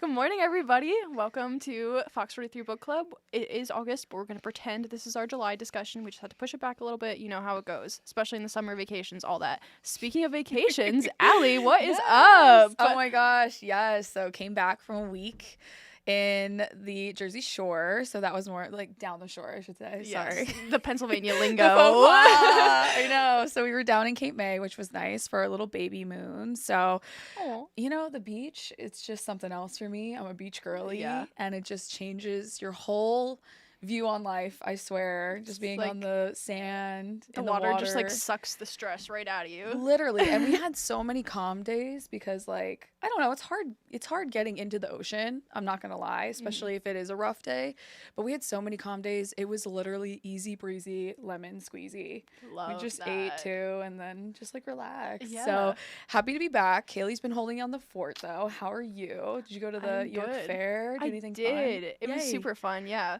Good morning, everybody. Welcome to FOX43 Book Club. It is August, but we're going to pretend this is our July discussion. We just had to push it back a little bit. You know how it goes, especially in the summer vacations, all that. Speaking of vacations, Allie, what is up? Oh my gosh, yes. So came back from a week in the Jersey Shore. So that was more like down the shore, I should say. Yes, Sorry. the Pennsylvania lingo. I know. So we were down in Cape May, which was nice for our little baby moon. So, Aw. the beach, it's just something else for me. I'm a beach girly. Yeah. And it just changes your whole view on life, I swear. Just being on the sand, The in water just like sucks the stress right out of you. Literally. And we had so many calm days because I don't know, it's hard getting into the ocean. I'm not gonna lie, especially if it is a rough day. But we had so many calm days. It was literally easy breezy, lemon squeezy. Love we just that. ate too and then just relaxed. Yeah. So happy to be back. Kayleigh's been holding down the fort though. How are you? Did you go to the I'm York good. Fair? I Anything did. fun? It was Yay. super fun, yeah.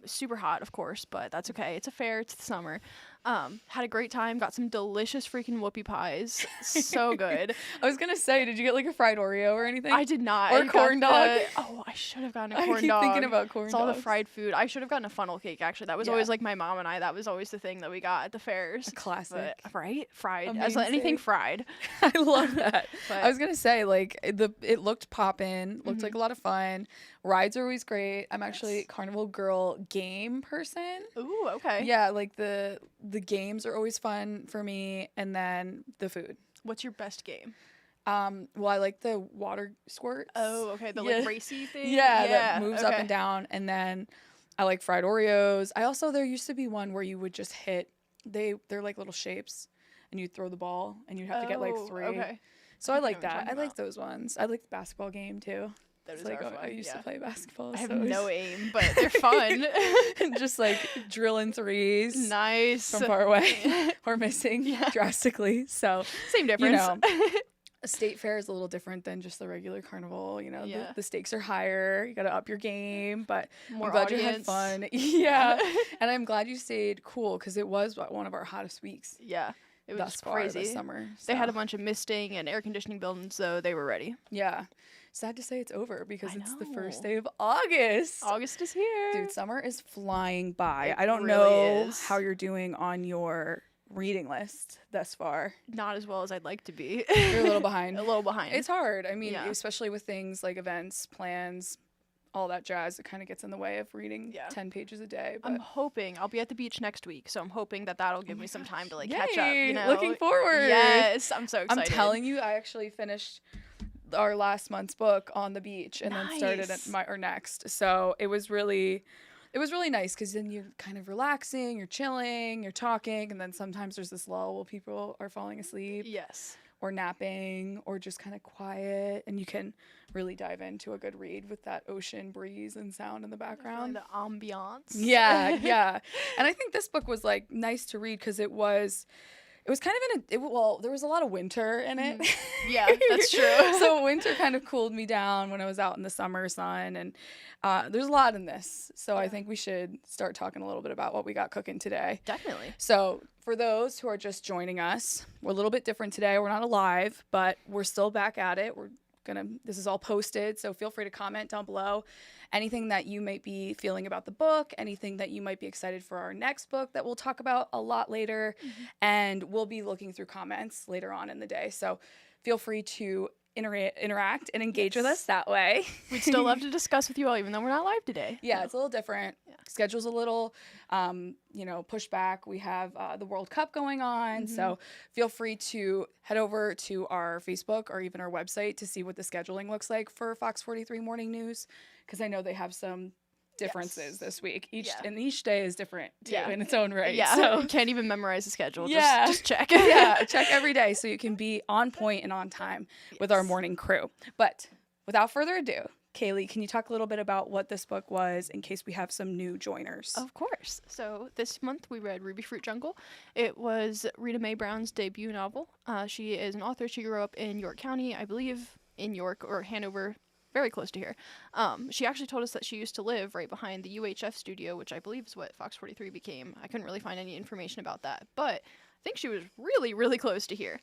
Super hot, of course, but that's okay. It's a fair. It's the summer. Had a great time. Got some delicious freaking whoopie pies. So good. I was gonna say, did you get a fried Oreo or anything? I did not. Or I got corn dog? I should have gotten a I corn keep dog. thinking about corn It's all the dogs. fried food. I should have gotten a funnel cake, actually. That was Yeah. always my mom and I. That was always the thing that we got at the fairs. A classic. But, right? Fried. Amazing. As anything fried. I love that. But- I was gonna say it looked poppin', looked like a lot of fun. Rides are always great. I'm actually a Carnival Girl game person. Ooh, okay. Yeah, the games are always fun for me, and then the food. What's your best game? Well, I like the water squirts. Oh, okay. The Yeah. racy thing? Yeah, that moves up okay. and down, and then I like fried Oreos. There used to be one where you would just hit. They're like little shapes, and you'd throw the ball, and you'd have to get Oh, 3. Okay. So I I know like what you're that. I talking like about. those ones. I like the basketball game too. Those It's are fun. I used yeah. to play basketball. I have so it no was- aim, but they're fun. just drilling threes Nice. from far away or missing Yeah. drastically. So Same difference. a state fair is a little different than just the regular carnival. Yeah. The stakes are higher. You got to up your game, but More I'm glad audience. you had fun. Yeah. And I'm glad you stayed cool because it was one of our hottest weeks Yeah. It was thus far crazy. this summer. They had so, a bunch of misting and air conditioning buildings, so they were ready. Yeah. Sad to say it's over because I it's the know. first day of August. August is here. Dude, summer is flying by. It I don't really know is. how you're doing on your reading list thus far. Not as well as I'd like to be. You're a little behind. A little behind. It's hard. I mean, Yeah. especially with things like events, plans, all that jazz. It kind of gets in the way of reading Yeah. 10 pages a day. But I'm hoping I'll be at the beach next week, so I'm hoping that'll give me some time to Yay, catch up. You know, looking forward. Yes, I'm so excited. I'm telling you, I actually finished our last month's book on the beach and then started Nice. at our next. So it was really nice because then you're kind of relaxing, you're chilling, you're talking, and then sometimes there's this lull while people are falling asleep Yes. or napping or just kind of quiet, and you can really dive into a good read with that ocean breeze and sound in the background. The ambiance. Yeah, yeah. And I think this book was nice to read because it was kind of there was a lot of winter in it. Yeah, that's true. So winter kind of cooled me down when I was out in the summer sun, and there's a lot in this. So I think we should start talking a little bit about what we got cooking today. Definitely. So for those who are just joining us, we're a little bit different today. We're not live, but we're still back at it. This is all posted, so feel free to comment down below anything that you might be feeling about the book, anything that you might be excited for our next book that we'll talk about a lot later, and we'll be looking through comments later on in the day. So feel free to interact and engage with us that way. We'd still love to discuss with you all, even though we're not live today. Yeah, it's a little different. Schedule's a little, pushed back. We have the World Cup going on, so feel free to head over to our Facebook or even our website to see what the scheduling looks like for FOX43 Morning News, because I know they have some differences this week. Each day is different too in its own right. Yeah, So you can't even memorize the schedule. Yeah. Just check. yeah, check every day so you can be on point and on time with our morning crew. But without further ado, Kayleigh, can you talk a little bit about what this book was in case we have some new joiners? Of course. So this month we read Rubyfruit Jungle. It was Rita Mae Brown's debut novel. She is an author. She grew up in York County, I believe in York or Hanover, very close to here. She actually told us that she used to live right behind the UHF studio, which I believe is what FOX43 became. I couldn't really find any information about that, but I think she was really, really close to here.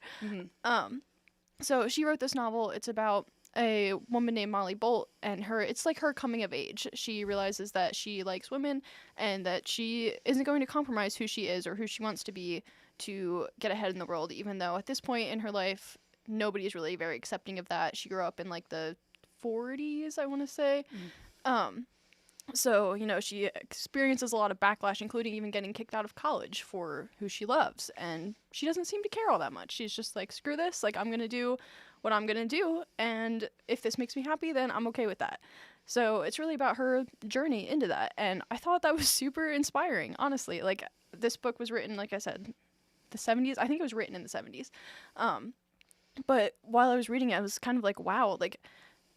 So she wrote this novel. It's about a woman named Molly Bolt, and it's like her coming of age. She realizes that she likes women and that she isn't going to compromise who she is or who she wants to be to get ahead in the world, even though at this point in her life nobody's really very accepting of that. She grew up in like the 40s, I want to say. So, she experiences a lot of backlash, including even getting kicked out of college for who she loves. And she doesn't seem to care all that much. She's just like, screw this. Like, I'm going to do what I'm going to do. And if this makes me happy, then I'm okay with that. So it's really about her journey into that. And I thought that was super inspiring, honestly. Like, this book was written, like I said, the 70s. I think it was written in the 70s. But while I was reading it, I was kind of like, wow. Like,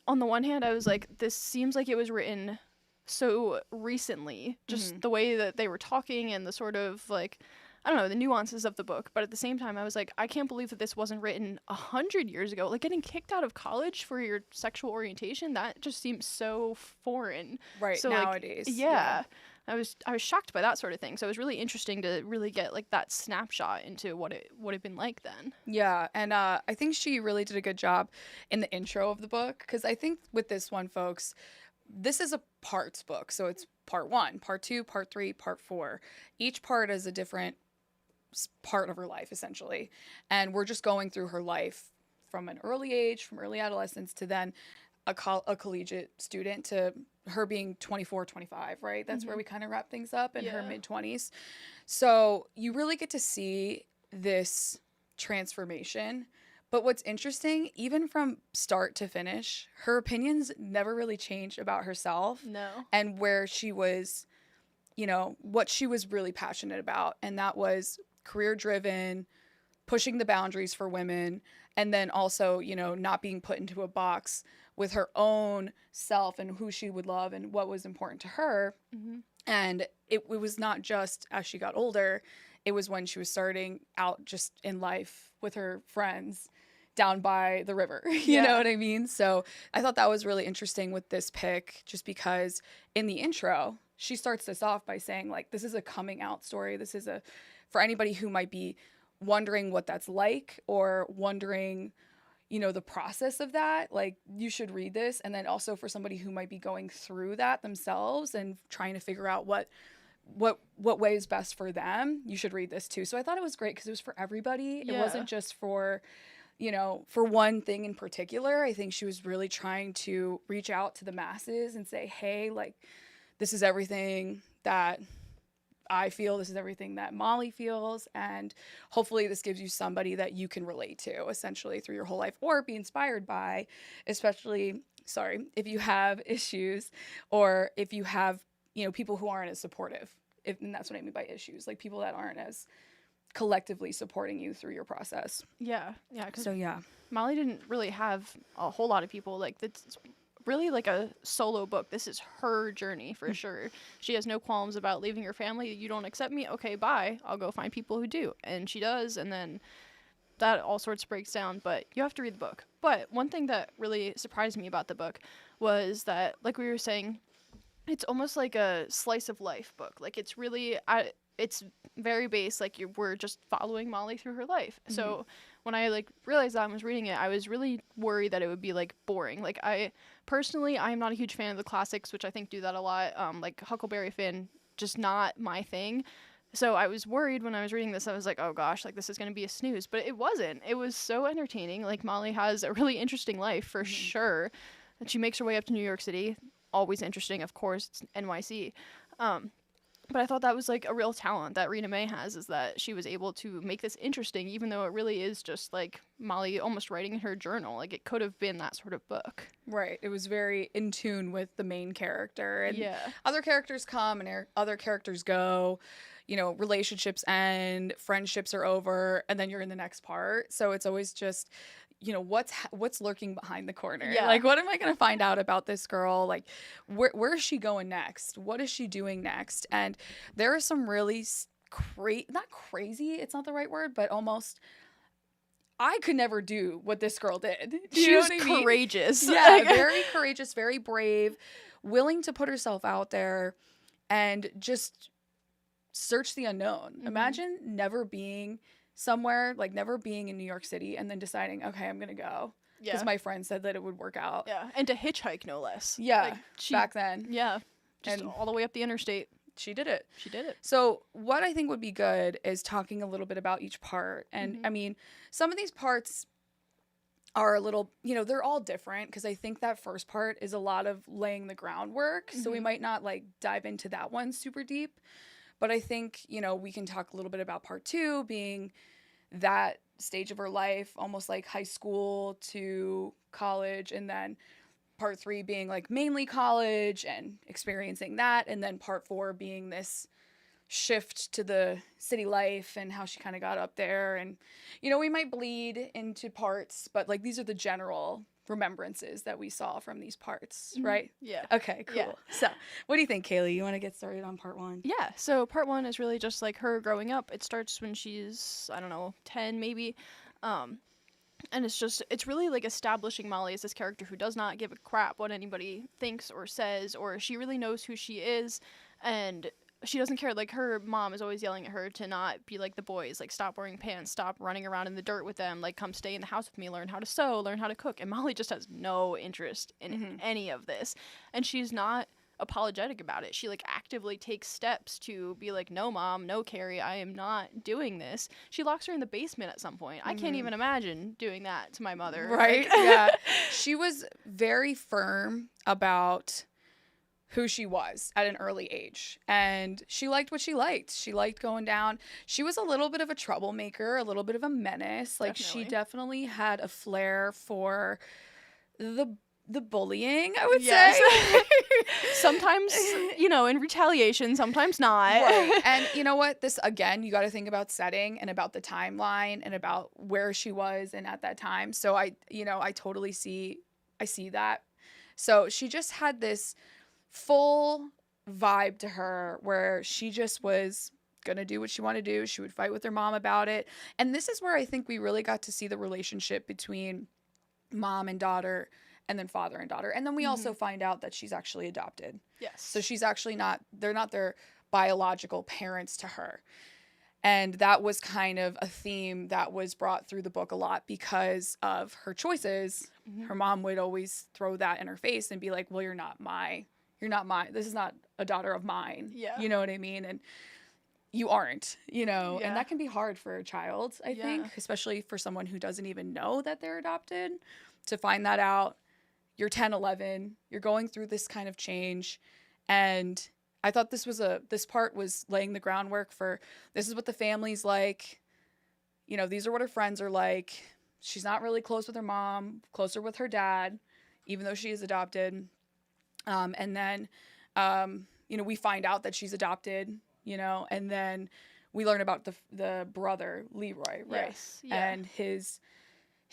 on the one hand, I was like, this seems like it was written so recently, just the way that they were talking and the sort of like, I don't know, the nuances of the book. But at the same time, I was like, I can't believe that this wasn't written 100 years ago. Like, getting kicked out of college for your sexual orientation, that just seems so foreign. Right, so, nowadays. Like, yeah. I was shocked by that sort of thing. So it was really interesting to really get like that snapshot into what it would have been like then. Yeah, and I think she really did a good job in the intro of the book, because I think with this one, folks, this is a parts book. So it's part 1, part 2, part 3, part 4. Each part is a different part of her life, essentially. And we're just going through her life from an early age, from early adolescence to then a collegiate student, to her being 24, 25, right? That's where we kind of wrap things up in her mid-20s. So you really get to see this transformation. But what's interesting, even from start to finish, her opinions never really changed about herself. No. And where she was, what she was really passionate about. And that was career-driven, pushing the boundaries for women, and then also, not being put into a box with her own self and who she would love and what was important to her. And it was not just as she got older. It was when she was starting out just in life with her friends down by the river. You know what I mean? So I thought that was really interesting with this pick, just because in the intro, she starts this off by saying, like, this is a coming out story. This is for anybody who might be wondering what that's like, or wondering, the process of that, like, you should read this. And then also for somebody who might be going through that themselves and trying to figure out what way is best for them, you should read this too. So I thought it was great because it was for everybody. It wasn't just for, for one thing in particular. I think she was really trying to reach out to the masses and say, hey, like, this is everything that I feel, this is everything that Molly feels, and hopefully this gives you somebody that you can relate to, essentially, through your whole life, or be inspired by, especially, if you have issues, or if you have, people who aren't as supportive, and that's what I mean by issues, like people that aren't as collectively supporting you through your process. Yeah. So, yeah. Molly didn't really have a whole lot of people. Like, that's really like a solo book. This is her journey for sure. She has no qualms about leaving her family. You don't accept me? Okay, bye. I'll go find people who do. And she does, and then that all sorts breaks down, but you have to read the book. But one thing that really surprised me about the book was that, like we were saying, it's almost like a slice of life book. Like, it's really, it's very base, like we're just following Molly through her life. So when I realized that I was reading it, I was really worried that it would be boring. Like, I'm not a huge fan of the classics, which I think do that a lot. Like Huckleberry Finn, just not my thing. So I was worried when I was reading this. I was like, oh gosh, this is going to be a snooze. But it wasn't. It was so entertaining. Like, Molly has a really interesting life for sure. And she makes her way up to New York City. Always interesting, of course. It's NYC. But I thought that was a real talent that Rita Mae has, is that she was able to make this interesting, even though it really is just Molly almost writing in her journal. It could have been that sort of book. Right. It was very in tune with the main character. And other characters come and other characters go. Relationships end, friendships are over, and then you're in the next part. So it's always just, what's lurking behind the corner? Yeah. What am I going to find out about this girl? Where is she going next? What is she doing next? And there are some really not crazy, it's not the right word, but almost, I could never do what this girl did. She was courageous. Yeah, very courageous, very brave, willing to put herself out there and just search the unknown. Imagine never being somewhere, never being in New York City, and then deciding, okay, I'm gonna go. because Yeah. my friend said that it would work out. Yeah, and to hitchhike no less. Yeah, Like, she, back then. Yeah, just And all the way up the interstate. she did it. She did it. So what I think would be good is talking a little bit about each part. And Mhm. I mean, some of these parts are a little, they're all different, because I think that first part is a lot of laying the groundwork. So we Mhm. might not like dive into that one super deep. But I think, we can talk a little bit about part 2 being that stage of her life, almost like high school to college, and then part 3 being like mainly college and experiencing that, and then part 4 being this shift to the city life and how she kind of got up there. And we might bleed into parts, but like these are the general remembrances that we saw from these parts, right? Yeah. Okay, cool. Yeah. So what do you think, Kayleigh? You want to get started on part 1? Yeah, so part 1 is really just like her growing up. It starts when she's, I don't know, 10 maybe. And it's really like establishing Molly as this character who does not give a crap what anybody thinks or says, or she really knows who she is, and she doesn't care. Like, her mom is always yelling at her to not be like the boys, like, stop wearing pants, stop running around in the dirt with them, like, come stay in the house with me, learn how to sew, learn how to cook. And Molly just has no interest in any of this, and she's not apologetic about it. She like actively takes steps to be like, no mom, no Carrie, I am not doing this. She locks her in the basement at some point. I can't even imagine doing that to my mother. Right? Like, Yeah. She was very firm about who she was at an early age, and she liked what she liked. She liked going down. She was a little bit of a troublemaker, a little bit of a menace. Like, she definitely had a flair for the bullying, I would say. Sometimes, in retaliation, sometimes not. Right. And you know what? This, again, you got to think about setting and about the timeline and about where she was and at that time. So I totally see that. So she just had this full vibe to her where she just was going to do what she wanted to do. She would fight with her mom about it. And this is where I think we really got to see the relationship between mom and daughter, and then father and daughter. And then we also find out that she's actually adopted. Yes. So she's actually they're not their biological parents to her. And that was kind of a theme that was brought through the book a lot because of her choices. Her mom would always throw that in her face and be like, well, you're not my, this is not a daughter of mine. Yeah. You know what I mean? And you aren't, Yeah. and that can be hard for a child, I think, especially for someone who doesn't even know that they're adopted, to find that out. You're 10, 11, you're going through this kind of change. And I thought this part was laying the groundwork for, this is what the family's like. These are what her friends are like. She's not really close with her mom, closer with her dad, even though she is adopted. And then, we find out that she's adopted, and then we learn about the brother, Leroy, right? Yes. Yeah. And his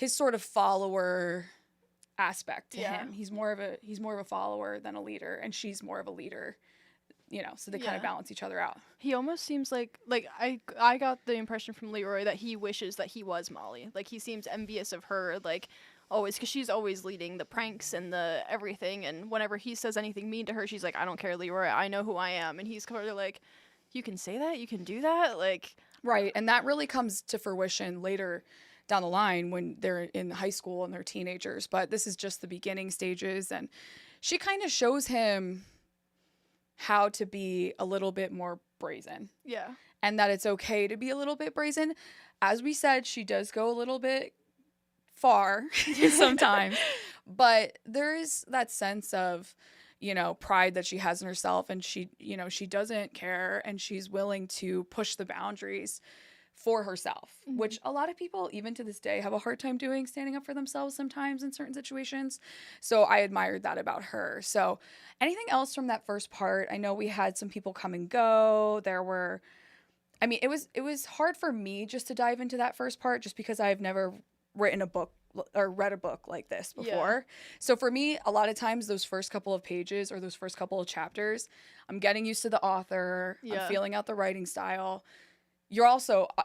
sort of follower aspect to him. He's more of a follower than a leader, and she's more of a leader, so they kind of balance each other out. He almost seems like I got the impression from Leroy that he wishes that he was Molly. Like, he seems envious of her, like, always, because she's always leading the pranks and the everything, and whenever he says anything mean to her, she's like, I don't care, Leroy, I know who I am. And he's kind of like, you can say that, you can do that, like, right. And that really comes to fruition later down the line when they're in high school and they're teenagers, but this is just the beginning stages. And she kind of shows him how to be a little bit more brazen. Yeah. And that it's okay to be a little bit brazen. As we said, she does go a little bit far sometimes, but there is that sense of, pride that she has in herself, and she doesn't care, and she's willing to push the boundaries for herself, which a lot of people, even to this day, have a hard time doing, standing up for themselves sometimes in certain situations. So I admired that about her. So anything else from that first part? I know we had some people come and go. It was hard for me just to dive into that first part, just because I've never written a book or read a book like this before. Yeah. So for me, a lot of times those first couple of pages or those first couple of chapters, I'm getting used to the author. I'm feeling out the writing style.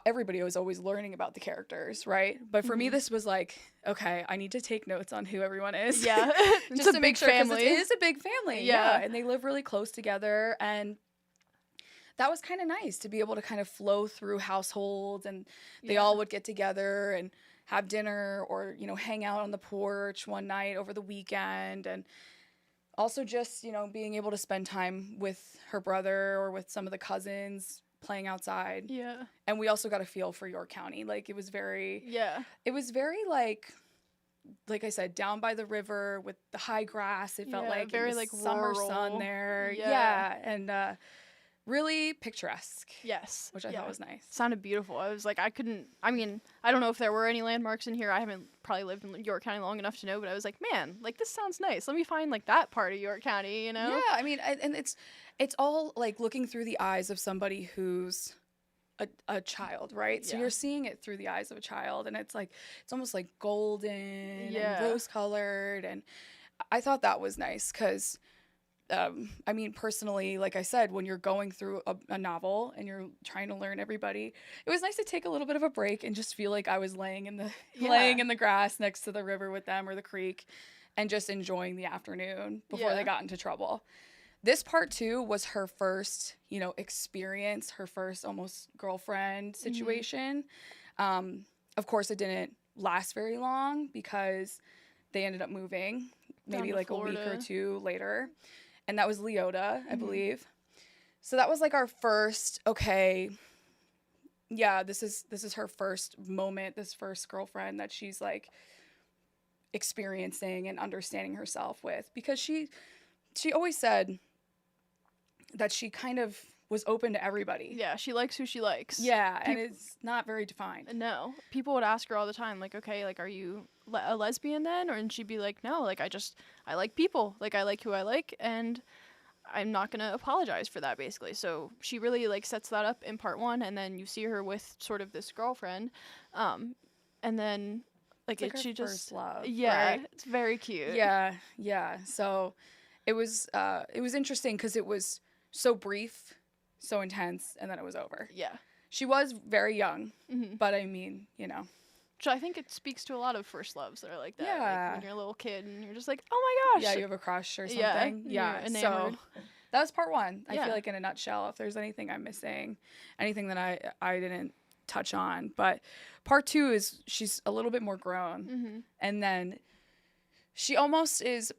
Everybody was always learning about the characters, right? But for me, this was like, okay, I need to take notes on who everyone is. Yeah. Just to make sure, because it is a big family. Yeah. And they live really close together. And that was kind of nice to be able to kind of flow through households, and they all would get together and have dinner or, you know, hang out on the porch one night over the weekend. And also just, you know, being able to spend time with her brother or with some of the cousins playing outside. Yeah. And we also got a feel for York County. Like, it was very, Yeah. like I said, down by the river with the high grass. It felt Yeah, like very, in the like, summer rural. sun there. Yeah. Yeah. And really picturesque. Yes. Which I thought was nice. Sounded beautiful. I was like, I don't know if there were any landmarks in here. I haven't probably lived in York County long enough to know, but I was like, man, like, this sounds nice. Let me find, like, that part of York County, you know? Yeah, I mean, and it's all, like, looking through the eyes of somebody who's a child, right? So Yeah. you're seeing it through the eyes of a child, and it's like, it's almost like golden Yeah. and rose-colored, and I thought that was nice, because I mean, personally, like I said, when you're going through a novel and you're trying to learn everybody, it was nice to take a little bit of a break and just feel like I was laying in the grass next to the river with them, or the creek, and just enjoying the afternoon before they got into trouble. This part too was her first, you know, experience, her first almost girlfriend situation. Of course, it didn't last very long because they ended up moving maybe like Florida. a week or two later. And that was Leota, I believe. So that was like our first, okay, yeah, this is her first moment, this first girlfriend that she's like experiencing and understanding herself with. Because she always said that she kind of was open to everybody. Yeah, she likes who she likes. Yeah, and it's not very defined. No. People would ask her all the time, like, okay, like, are you a lesbian then? And she'd be like, no, like, I like people. Like, I like who I like, and I'm not going to apologize for that, basically. So she really, like, sets that up in part 1, and then you see her with sort of this girlfriend. And then, like, It's like she her just... first love, Yeah, right? it's very cute. Yeah. So it was interesting because it was so brief, so intense, and then it was over. Yeah. She was very young, Mm-hmm. but I mean, you know. Which I think it speaks to a lot of first loves that are like that. Yeah. Like when you're a little kid and you're just like, oh my gosh. Yeah, you have a crush or Yeah, something. you're Yeah. enamored. So that was part 1. I Yeah. feel like in a nutshell, if there's anything I'm missing, anything that I didn't touch on. But part 2 is she's a little bit more grown. Mm-hmm. And then she almost is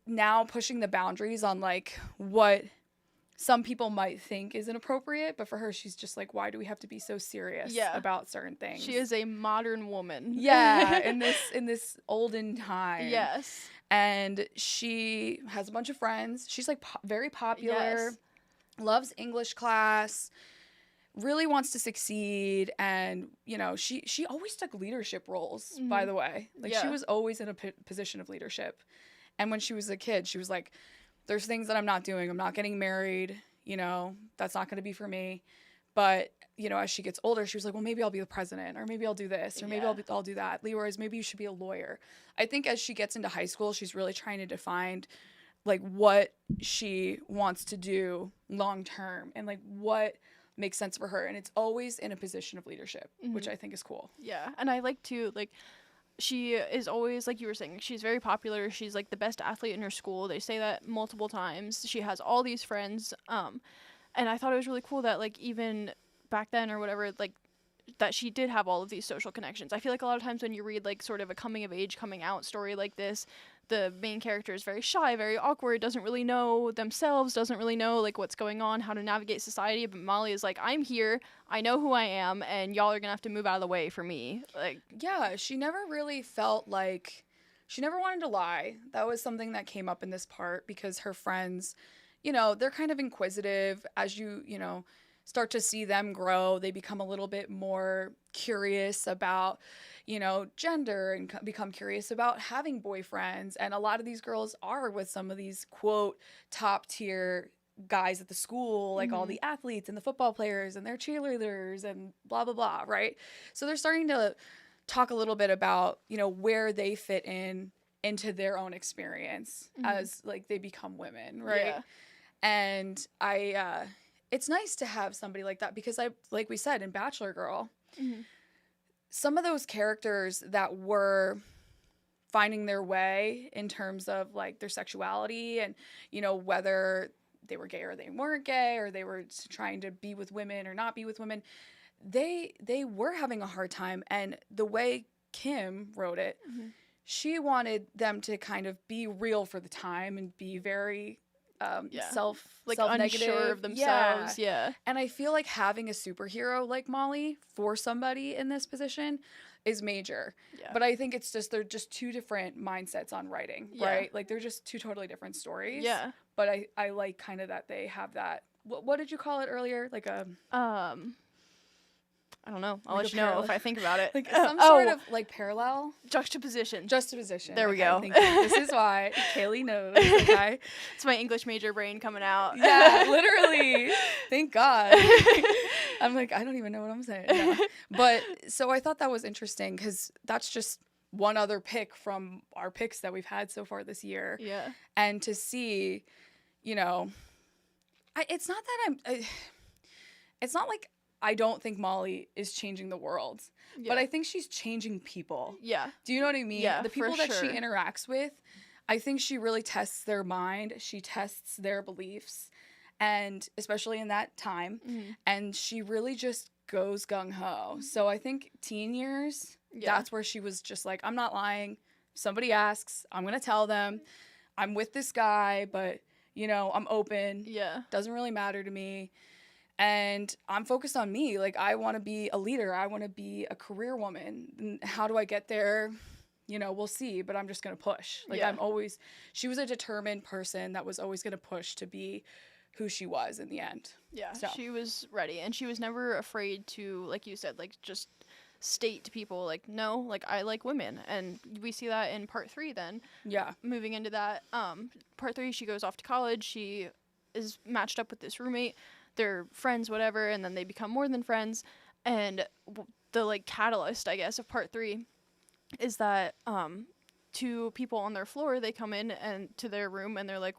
now pushing the boundaries on like what some people might think is inappropriate, but for her, she's just like, why do we have to be so serious about certain things? She is a modern woman. Yeah, in this olden time. Yes. And she has a bunch of friends. She's like very popular, loves English class, really wants to succeed, and you know, she always took leadership roles, by the way. Like she was always in a position of leadership. And when she was a kid, she was like, there's things that I'm not doing. I'm not getting married, you know, that's not going to be for me. But, you know, as she gets older, she was like, well, maybe I'll be the president, or maybe I'll do this, or maybe I'll do that. Leroy's, maybe you should be a lawyer. I think as she gets into high school, she's really trying to define like what she wants to do long term and like what makes sense for her. And it's always in a position of leadership, which I think is cool. Yeah. And I like to, like, she is always, like you were saying, she's very popular. She's like the best athlete in her school. They say that multiple times. She has all these friends. And I thought it was really cool that, like, even back then or whatever, like, that she did have all of these social connections. I feel like a lot of times when you read, like, sort of a coming of age, coming out story like this, the main character is very shy, very awkward, doesn't really know themselves, doesn't really know, like, what's going on, how to navigate society. But Molly is like, I'm here, I know who I am, and y'all are gonna have to move out of the way for me. Like, yeah, she never really felt like, she never wanted to lie. That was something that came up in this part because her friends, you know, they're kind of inquisitive. As you know, start to see them grow, they become a little bit more curious about, you know, gender, and become curious about having boyfriends. And a lot of these girls are with some of these, quote, top tier guys at the school, like all the athletes and the football players and their cheerleaders and blah, blah, blah, right? So they're starting to talk a little bit about, you know, where they fit into their own experience as, like, they become women, right? Yeah. And it's nice to have somebody like that because like we said, in Bachelor Girl, some of those characters that were finding their way in terms of, like, their sexuality and, you know, whether they were gay or they weren't gay, or they were trying to be with women or not be with women, they were having a hard time. And the way Kim wrote it, she wanted them to kind of be real for the time and be very self-negative. Unsure of themselves. Yeah. And I feel like having a superhero like Molly for somebody in this position is major. Yeah. But I think it's just, they're just two different mindsets on writing, right? Like they're just two totally different stories. Yeah. But I like kind of that they have that, what did you call it earlier? Like a... I don't know. I'll like let you know if I think about it. Like some sort of like parallel? Juxtaposition. There we go. This is why Kayleigh knows. Okay? It's my English major brain coming out. Yeah, literally. Thank God. I'm like, I don't even know what I'm saying. No. But so I thought that was interesting because that's just one other pick from our picks that we've had so far this year. Yeah. And to see, you know, it's not that it's not like I don't think Molly is changing the world, but I think she's changing people. Yeah. Do you know what I mean? Yeah, the people for that she sure. interacts with, I think she really tests their mind. She tests their beliefs, and especially in that time, and she really just goes gung-ho. So I think teen years, that's where she was just like, I'm not lying. Somebody asks, I'm going to tell them. I'm with this guy, but, you know, I'm open. Yeah. Doesn't really matter to me. And I'm focused on me. Like, I want to be a leader. I want to be a career woman. And how do I get there? You know, we'll see. But I'm just going to push. Like, she was a determined person that was always going to push to be who she was in the end. Yeah, so. She was ready. And she was never afraid to, like you said, like, just state to people, like, no, like, I like women. And we see that in part 3 then. Yeah. Moving into that. Part 3, she goes off to college. She is matched up with this roommate. They're friends, whatever, and then they become more than friends. And the like catalyst, I guess, of part 3 is that two people on their floor, they come in and to their room and they're like,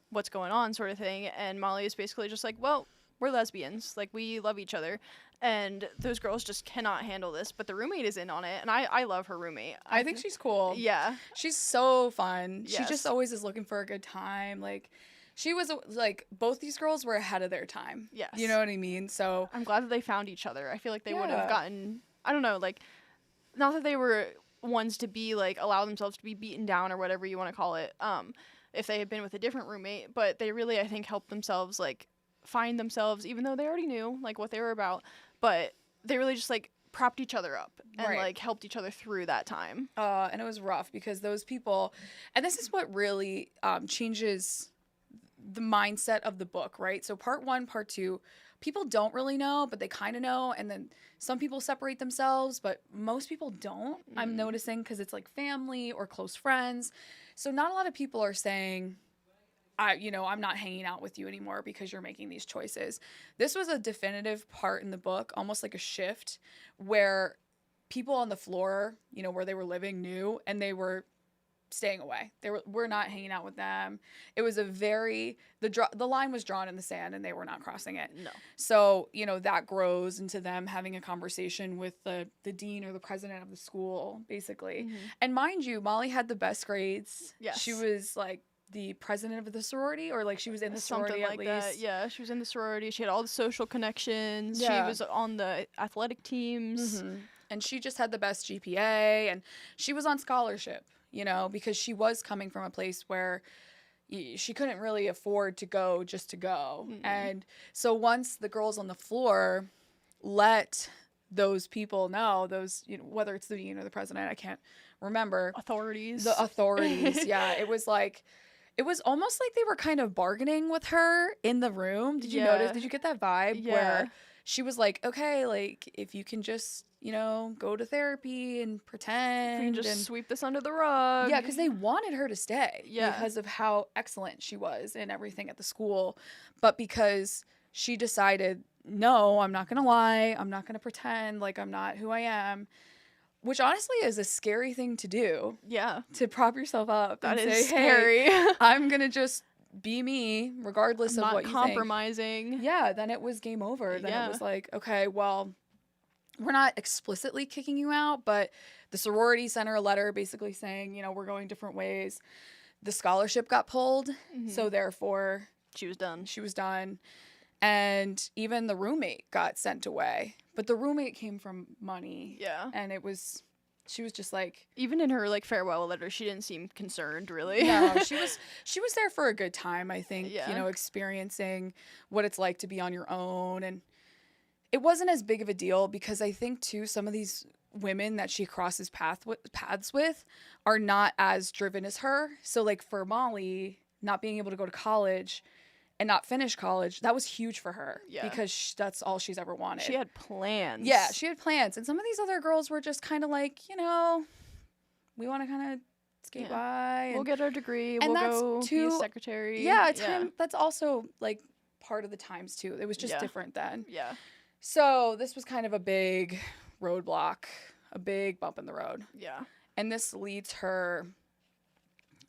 what's going on, sort of thing. And Molly is basically just like, well, we're lesbians, like, we love each other. And those girls just cannot handle this, but the roommate is in on it, and I love her roommate. I think she's cool. Yeah. She's so fun. Yes. She just always is looking for a good time. Like, she was, like, both these girls were ahead of their time. Yes. You know what I mean? So I'm glad that they found each other. I feel like they would have gotten, I don't know, like, not that they were ones to be, like, allow themselves to be beaten down or whatever you want to call it, if they had been with a different roommate, but they really, I think, helped themselves, like, find themselves, even though they already knew, like, what they were about, but they really just, like, propped each other up and, like, helped each other through that time. And it was rough because those people, and this is what really changes the mindset of the book, right? So part 1, part 2, people don't really know, but they kind of know. And then some people separate themselves, but most people don't. I'm noticing because it's like family or close friends. So not a lot of people are saying, I'm not hanging out with you anymore because you're making these choices. This was a definitive part in the book, almost like a shift where people on the floor, you know, where they were living knew, and they were staying away. We're not hanging out with them. It was the line was drawn in the sand and they were not crossing it. No. So, you know, that grows into them having a conversation with the dean or the president of the school, basically. And mind you, Molly had the best grades. Yes. She was like the president of the sorority, or like she was in the sorority Something like at least. that. Yeah, she was in the sorority. She had all the social connections. Yeah. She was on the athletic teams. And she just had the best GPA, and she was on scholarship, you know, because she was coming from a place where she couldn't really afford to go just to go. And so once the girls on the floor let those people know, those, you know, whether it's the dean or the president, I can't remember. Authorities. The authorities, yeah. It was almost like they were kind of bargaining with her in the room. Did you notice? Did you get that vibe? Yeah. Where she was like, okay, like, if you can just, you know, go to therapy and pretend. We can just sweep this under the rug. Yeah, because they wanted her to stay. Yeah. Because of how excellent she was and everything at the school. But because she decided, no, I'm not going to lie. I'm not going to pretend like I'm not who I am. Which honestly is a scary thing to do. Yeah. To prop yourself up That and is say, scary. hey, I'm going to just be me regardless of what you think. Not compromising. Yeah, then it was game over. Then it was like, okay, well, we're not explicitly kicking you out, but the sorority sent her a letter basically saying, you know, we're going different ways. The scholarship got pulled, so therefore she was done. She was done. And even the roommate got sent away. But the roommate came from money. Yeah. And it was she was just like, Even in her like farewell letter, she didn't seem concerned really. no, she was there for a good time, I think, Yeah. you know, experiencing what it's like to be on your own. And it wasn't as big of a deal because I think too, some of these women that she crosses paths with are not as driven as her. So like for Molly, not being able to go to college and not finish college, that was huge for her. Yeah. Because that's all she's ever wanted. She had plans. Yeah, she had plans. And some of these other girls were just kind of like, you know, we want to kind of skate by. And we'll get our degree. and We'll that's go too- be a secretary. yeah, that's also like part of the times too. It was just Yeah. different then. Yeah. So this was kind of a big roadblock, a big bump in the road. Yeah. And this leads her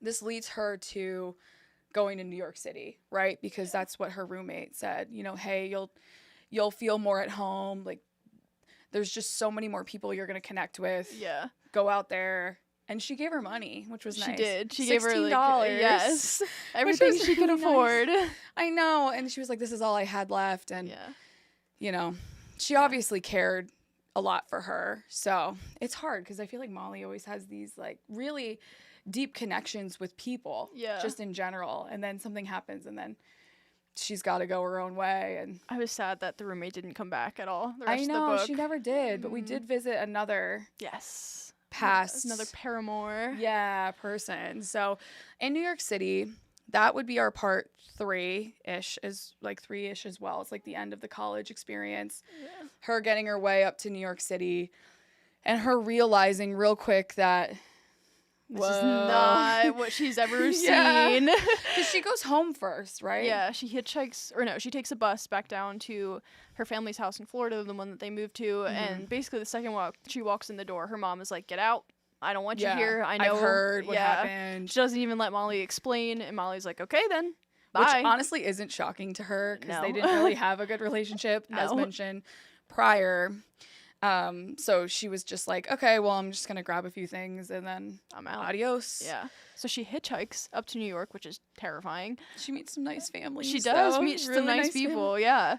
to going to New York City, right? Because that's what her roommate said. You know, hey, you'll feel more at home. Like there's just so many more people you're going to connect with. Yeah. Go out there. And she gave her money, which was nice. She did. She gave her like $16. yes, everything was she could really afford. I know. And she was like, this is all I had left. And, Yeah. you know, she obviously cared a lot for her. So it's hard because I feel like Molly always has these like really deep connections with people. Yeah. Just in general. And then something happens and then she's got to go her own way. And I was sad that the roommate didn't come back at all. The rest I of the know book. she never did. But we did visit another Yes. past. Another paramour. Yeah, person. So in New York City, that would be our part 3-ish, is like 3-ish as well. It's like the end of the college experience. Yeah. Her getting her way up to New York City and her realizing real quick that This is not what she's ever Yeah. seen. Because she goes home first, right? Yeah, she hitchhikes, or no, she takes a bus back down to her family's house in Florida, the one that they moved to, and basically the second she walks in the door, her mom is like, "Get out! I don't want you here. I know." I've heard what happened. She doesn't even let Molly explain, and Molly's like, "Okay, then, bye." Which honestly isn't shocking to her because they No. didn't really have a good relationship, as No. mentioned prior. So she was just like, okay, well, I'm just going to grab a few things and then I'm out. adios. Yeah. So she hitchhikes up to New York, which is terrifying. She meets some nice families. She does though. meet some Really nice family. people. Yeah.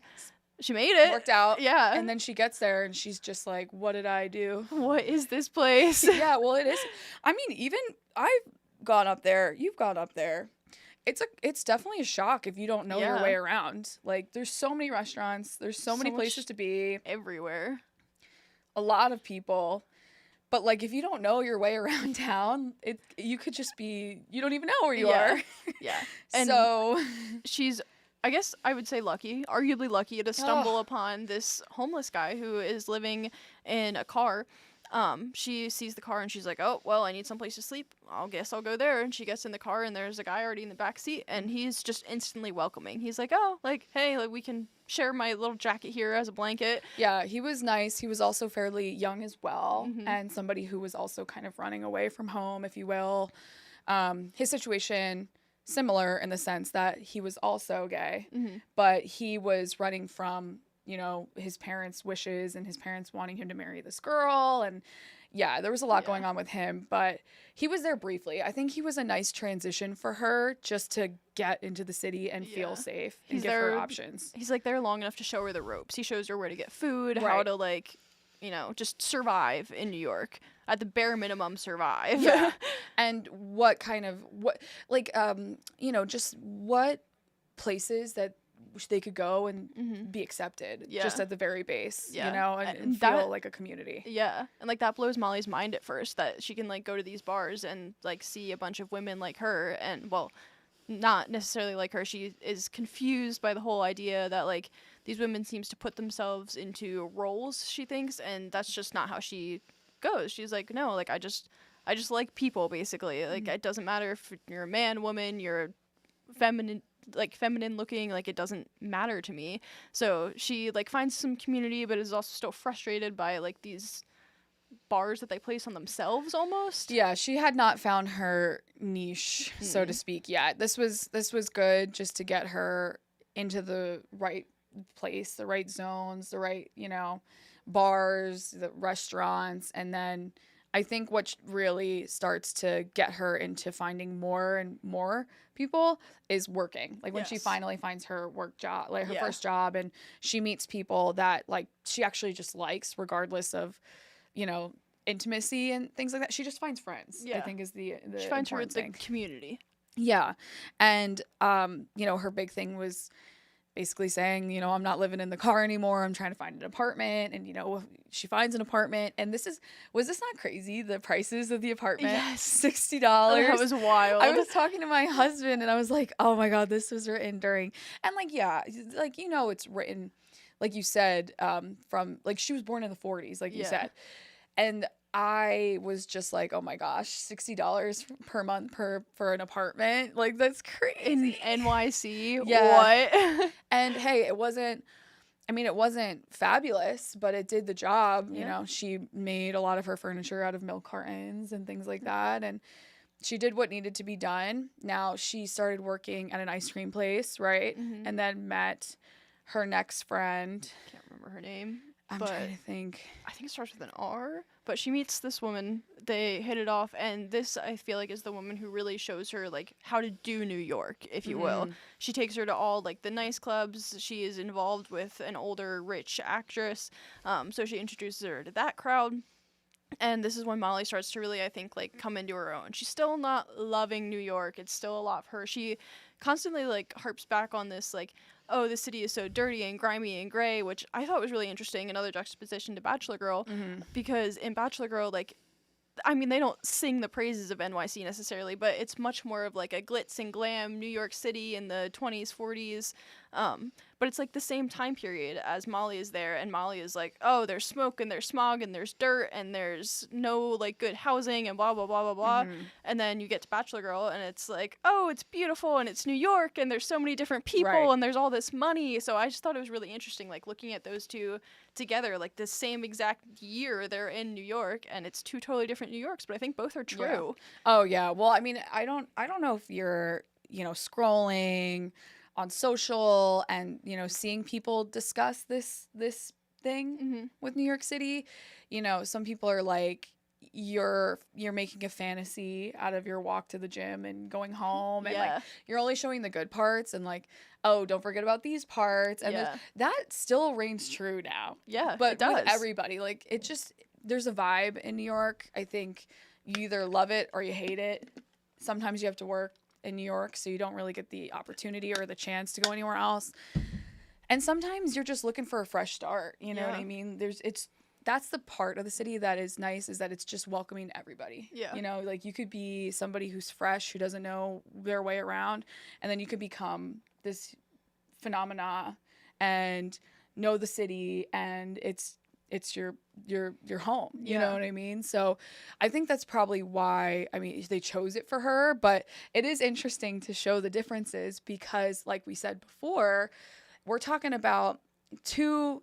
She made it. Worked out. Yeah. And then she gets there and she's just like, what did I do? What is this place? Yeah, well, it is. I mean, even I've gone up there. You've gone up there. It's definitely a shock if you don't know your Yeah. way around. Like, there's so many restaurants. There's so many So places much to be. Everywhere. A lot of people. But, like, if you don't know your way around town, you could just be, you don't even know where you Yeah. are. Yeah. And So, she's, I guess I would say lucky, arguably lucky to stumble upon this homeless guy who is living in a car. She sees the car and she's like, "Oh, well, I need someplace to sleep. Guess I'll go there." And she gets in the car and there's a guy already in the back seat and he's just instantly welcoming. He's like, "Oh, like, hey, like we can share my little jacket here as a blanket." yeah, he was nice. He was also fairly young as well, Mhm. and somebody who was also kind of running away from home, if you will. His situation similar in the sense that he was also gay, Mhm. but he was running from, you know, his parents' wishes and his parents wanting him to marry this girl. And yeah, there was a lot Yeah. going on with him, but he was there briefly. I think he was a nice transition for her just to get into the city and Yeah. feel safe and He's give her there- options. He's like there long enough to show her the ropes. He shows her where to get food, how Right. to like, you know, just survive in New York. At the bare minimum, survive. Yeah. And you know, just what places that they could go and Mhm. be accepted Yeah. just at the very base, Yeah. you know, and And feel that- like a community. Yeah, and like that blows Molly's mind at first that she can like go to these bars and like see a bunch of women like her, and well, not necessarily like her. She is confused by the whole idea that like these women seems to put themselves into roles, she thinks, and that's just not how she goes. She's like, no, like I just like people basically. Like it doesn't matter if you're a man, woman, you're feminine looking, like it doesn't matter to me. So she like finds some community but is also still frustrated by like these bars that they place on themselves almost. Yeah, she had not found her niche, so to speak, yet. This was good just to get her into the right place, the right zones, the right, you know, bars, the restaurants, and then I think what really starts to get her into finding more and more people is working. Like when she Yes. finally finds her work job, like her Yeah. first job, and she meets people that like she actually just likes regardless of, you know, intimacy and things like that. She just finds friends. I think is the she finds her important the thing. community. Yeah. And you know, her big thing was basically saying, you know, I'm not living in the car anymore. I'm trying to find an apartment. And, you know, she finds an apartment. And was this not crazy? The prices of the apartment? Yes. $60. That was wild. I was talking to my husband and I was like, oh my God, this was written during. And like, yeah, like, you know, it's written, like you said, from, like, she was born in the 40s, like you said. And I was just like, oh my gosh, $60 per month for an apartment. Like, that's crazy. In NYC? Yeah. What? And hey, it wasn't fabulous, but it did the job. Yeah. You know, she made a lot of her furniture out of milk cartons and things like that. And she did what needed to be done. Now she started working at an ice cream place, right? Mm-hmm. And then met her next friend. Can't remember her name. I'm trying to think. I think it starts with an R. But she meets this woman. They hit it off, and this I feel like is the woman who really shows her like how to do New York, if you will. She takes her to all like the nice clubs. She is involved with an older rich actress, so she introduces her to that crowd. And this is when Molly starts to really, I think, like come into her own. She's still not loving New York. It's still a lot for her. She constantly like harps back on this like, oh, the city is so dirty and grimy and gray, which I thought was really interesting. Another juxtaposition to Bachelor Girl, because in Bachelor Girl, like, I mean, they don't sing the praises of NYC necessarily, but it's much more of like a glitz and glam New York City in the 20s, 40s. But it's like the same time period as Molly is there, and Molly is like, oh, there's smoke and there's smog and there's dirt and there's no like good housing and blah, blah, blah, blah, blah. And then you get to Bachelor Girl and it's like, oh, it's beautiful and it's New York and there's so many different people and there's all this money. So I just thought it was really interesting, like looking at those two together, like the same exact year they're in New York, and it's two totally different New Yorks, but I think both are true. Oh yeah. Well, I mean, I don't know if you're, you know, scrolling on social and, you know, seeing people discuss this thing with New York City. You know, some people are like, you're making a fantasy out of your walk to the gym and going home, and like you're only showing the good parts, and like, oh, don't forget about these parts. And that still reigns true now. Yeah, but it does. With everybody, like, it just, there's a vibe in New York. I think you either love it or you hate it. Sometimes you have to work in New York, so you don't really get the opportunity or the chance to go anywhere else. And sometimes you're just looking for a fresh start. You know what I mean? That's the part of the city that is nice, is that it's just welcoming everybody. Yeah. You know, like you could be somebody who's fresh, who doesn't know their way around, and then you could become this phenomena and know the city, and it's your home. You know what I mean? So I think that's probably why, I mean, they chose it for her, but it is interesting to show the differences because, like we said before, we're talking about two,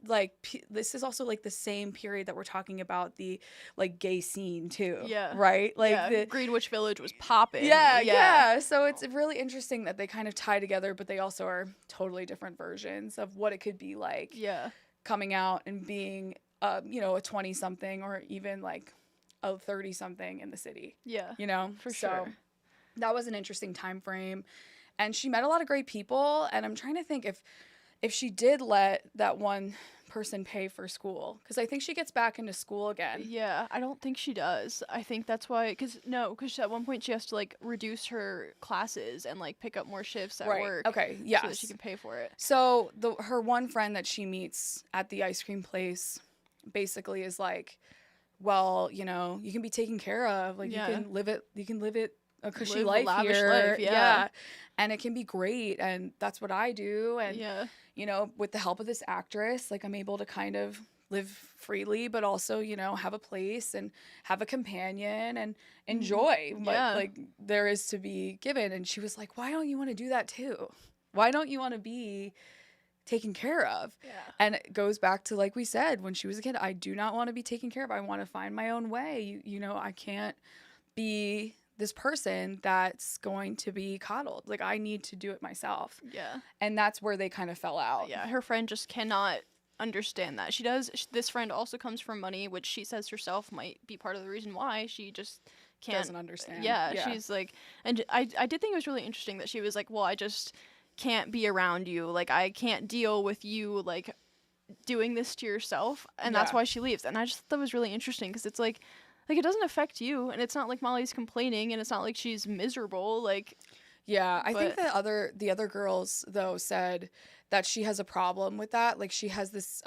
like, this is also like the same period that we're talking about the like gay scene too. Yeah. Right? Like the Greenwich Village was popping. Yeah. So it's really interesting that they kind of tie together, but they also are totally different versions of what it could be like. Yeah. Coming out and being, you know, a 20-something or even like a 30-something in the city. Yeah. You know? For sure. That was an interesting time frame. And she met a lot of great people. And I'm trying to think if she did let that one person pay for school, because I think she gets back into school again. Yeah, I don't think she does. I think that's why, because at one point she has to like reduce her classes and like pick up more shifts at work. Okay, yes. So that she can pay for it. So her one friend that she meets at the ice cream place basically is like, well, you know, you can be taken care of. Like you can live it a cushy life here. Yeah. And it can be great, and that's what I do. And you know, with the help of this actress, like I'm able to kind of live freely, but also, you know, have a place and have a companion and enjoy what like there is to be given. And she was like, why don't you want to do that too? Why don't you want to be taken care of? Yeah. And it goes back to, like we said, when she was a kid, I do not want to be taken care of. I want to find my own way. You know, I can't be this person that's going to be coddled. Like, I need to do it myself. Yeah. And that's where they kind of fell out. Yeah, her friend just cannot understand that. This friend also comes from money, which she says herself might be part of the reason why she just can't. Doesn't understand. Yeah, she's like, and I did think it was really interesting that she was like, well, I just can't be around you. Like, I can't deal with you, like, doing this to yourself, and that's why she leaves. And I just thought that was really interesting because it's like it doesn't affect you, and it's not like Molly's complaining, and it's not like she's miserable. Like, yeah, I think the other girls though said that she has a problem with that. Like she has this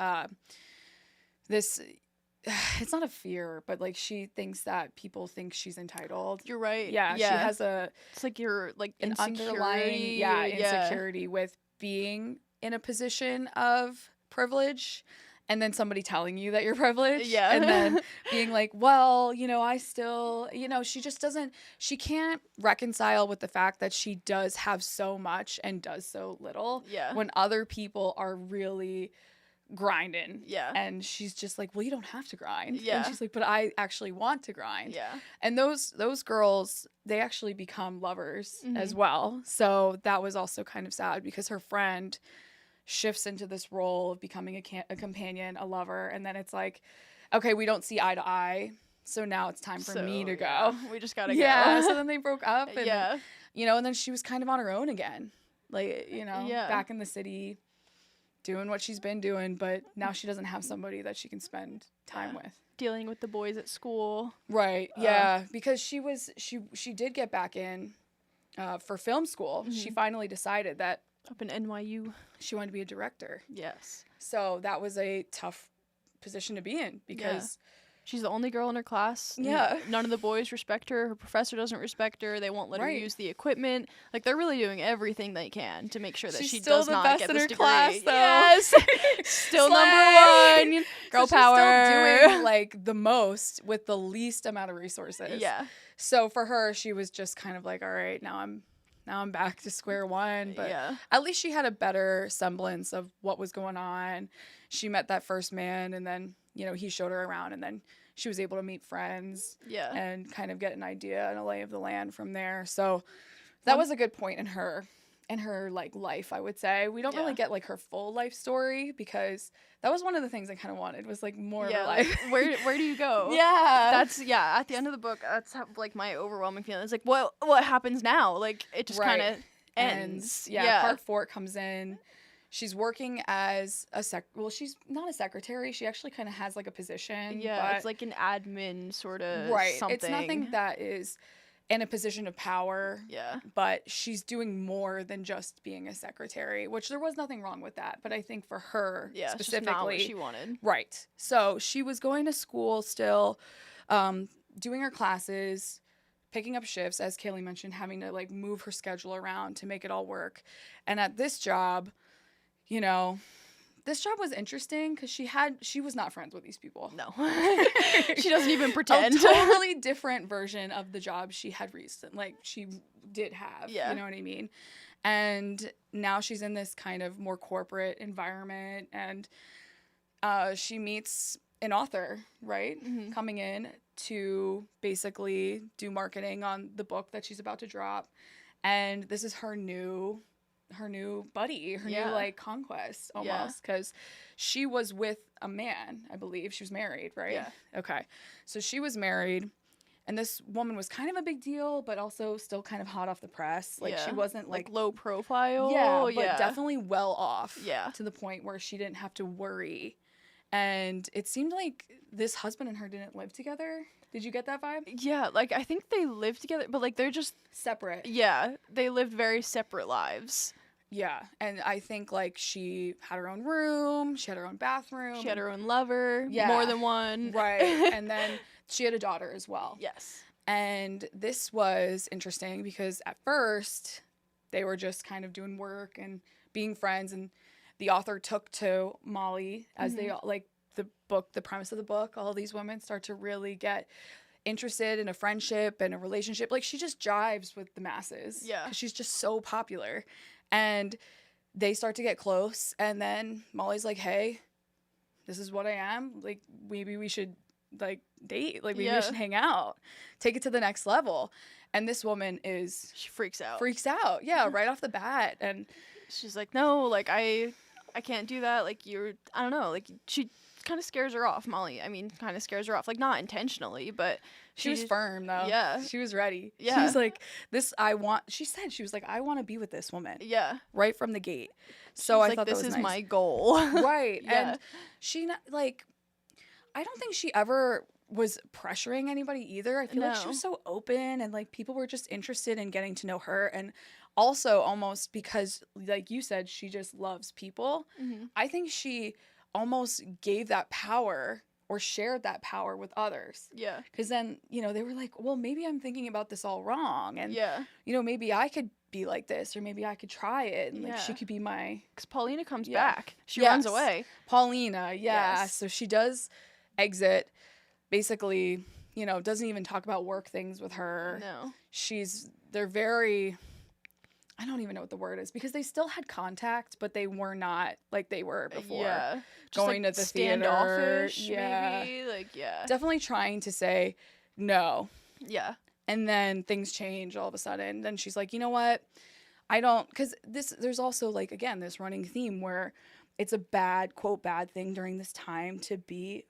this it's not a fear, but like she thinks that people think she's entitled. You're right. Yeah, she has it's like you're like an insecurity. underlying insecurity with being in a position of privilege, and then somebody telling you that you're privileged, and then being like, well, you know, I still, you know, she can't reconcile with the fact that she does have so much and does so little when other people are really grinding. And she's just like, well, you don't have to grind. And she's like, but I actually want to grind. And those girls, they actually become lovers as well. So that was also kind of sad because her friend shifts into this role of becoming a companion, a lover, and then it's like, okay, we don't see eye to eye, so now it's time for me to go. We just gotta go. Yeah, so then they broke up, and you know, and then she was kind of on her own again, like, you know, back in the city, doing what she's been doing, but now she doesn't have somebody that she can spend time with. Dealing with the boys at school. Right, because she did get back in for film school. She finally decided that up in NYU. She wanted to be a director. Yes. So that was a tough position to be in because she's the only girl in her class. Yeah. None of the boys respect her. Her professor doesn't respect her. They won't let her use the equipment. Like, they're really doing everything they can to make sure that she does not get this degree. Class, though. Yes. Still number one. Girl power. She's still doing like the most with the least amount of resources. Yeah. So for her, she was just kind of like, all right, now I'm back to square one, but at least she had a better semblance of what was going on. She met that first man, and then, you know, he showed her around, and then she was able to meet friends and kind of get an idea and a lay of the land from there. So that was a good point in her like life, I would say. We don't really get like her full life story because that was one of the things I kind of wanted was like more of her life. Like, where do you go? That's at the end of the book, that's like my overwhelming feeling. It's like, what happens now? Like, it just kind of ends. Part 4 comes in. She's working as she's not a secretary. She actually kind of has like a position. Yeah, but it's like an admin sort of something. It's nothing that is in a position of power. Yeah. But she's doing more than just being a secretary, which there was nothing wrong with that. But I think for her specifically, it's just not what she wanted. Right. So she was going to school still, doing her classes, picking up shifts, as Kayleigh mentioned, having to like move her schedule around to make it all work. And at this job, you know, this job was interesting because she was not friends with these people. No. She doesn't even pretend. A totally different version of the job she had she did have. You know what I mean? And now she's in this kind of more corporate environment, and she meets an author, right? Coming in to basically do marketing on the book that she's about to drop. And this is her new buddy, her new like conquest almost, because she was with a man, I believe. She was married, right? Yeah. Okay. So she was married, and this woman was kind of a big deal, but also still kind of hot off the press. Like she wasn't like low profile. Yeah, but definitely well off. Yeah. To the point where she didn't have to worry. And it seemed like this husband and her didn't live together. Did you get that vibe? Yeah, like I think they live together, but like they're just separate. Yeah, they lived very separate lives. Yeah, and I think like she had her own room, she had her own bathroom. She had her own lover, more than one. Right, and then she had a daughter as well. Yes. And this was interesting because at first they were just kind of doing work and being friends, and the author took to Molly as they like the premise of the book. All these women start to really get interested in a friendship and a relationship. Like she just jives with the masses. Yeah. Because she's just so popular. And they start to get close, and then Molly's like, hey, this is what I am. Like, maybe we should, like, date. Like, maybe we should hang out. Take it to the next level. And this woman she freaks out. Yeah, right off the bat. And she's like, no, like, I can't do that. Like, I don't know. Like, she kind of scares her off, Molly. I mean, kind of scares her off. Like, not intentionally, but She was firm though. Yeah. She was ready. Yeah. She was like, she said, she was like, I want to be with this woman. Yeah. Right from the gate. So I thought this that was is nice. my goal. Right. Yeah. And like, I don't think she ever was pressuring anybody either. I feel like she was so open and like people were just interested in getting to know her. And also almost because, like you said, she just loves people. Mm-hmm. I think she almost gave that power or shared that power with others. Yeah. Because then, you know, they were like, well, maybe I'm thinking about this all wrong. And, yeah. you know, maybe I could be like this or maybe I could try it. And like she could be my... Because Paulina comes back. She yes. runs away. Paulina, yeah. Yes. So she does exit, basically, you know, doesn't even talk about work things with her. No. They're very... I don't even know what the word is because they still had contact, but they were not like they were before. Yeah. Going like to the standoffish, theater. Yeah. maybe. Like, yeah. Definitely trying to say no. Yeah. And then things change all of a sudden. Then she's like, you know what? I don't, because there's also like, again, this running theme where it's a bad, quote, bad thing during this time to be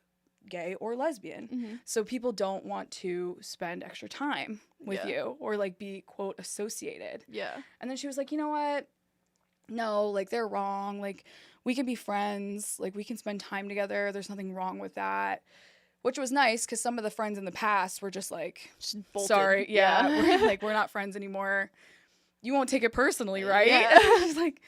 gay or lesbian. Mm-hmm. So people don't want to spend extra time with you or like be, quote, associated. Yeah. And then she was like, you know what? No, like they're wrong. Like we can be friends. Like we can spend time together. There's nothing wrong with that. Which was nice because some of the friends in the past were just like, bolted. Sorry. Yeah. we're not friends anymore. You won't take it personally, right? Yeah. Like,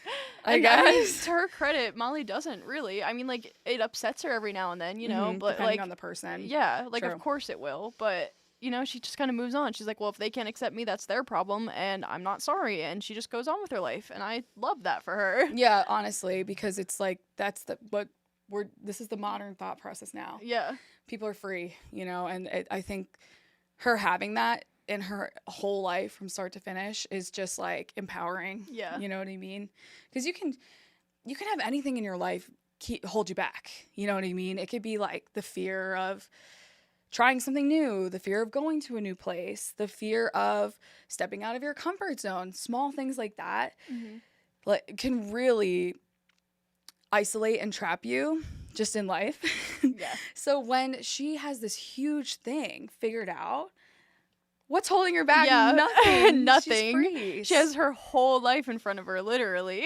I guess. I mean, to her credit, Molly doesn't really. I mean, like, it upsets her every now and then, you know, but depending like, on the person. Yeah, like, True. Of course it will, but, you know, she just kind of moves on. She's like, well, if they can't accept me, that's their problem, and I'm not sorry, and she just goes on with her life, and I love that for her. Yeah, honestly, because it's like, this is the modern thought process now. Yeah. People are free, you know, and I think her having that in her whole life from start to finish is just like empowering. Yeah. You know what I mean? Because you can have anything in your life hold you back. You know what I mean? It could be like the fear of trying something new, the fear of going to a new place, the fear of stepping out of your comfort zone, small things like that, like can really isolate and trap you just in life. Yeah. So when she has this huge thing figured out, what's holding her back? Yeah. Nothing. Nothing. She's free. She has her whole life in front of her, literally.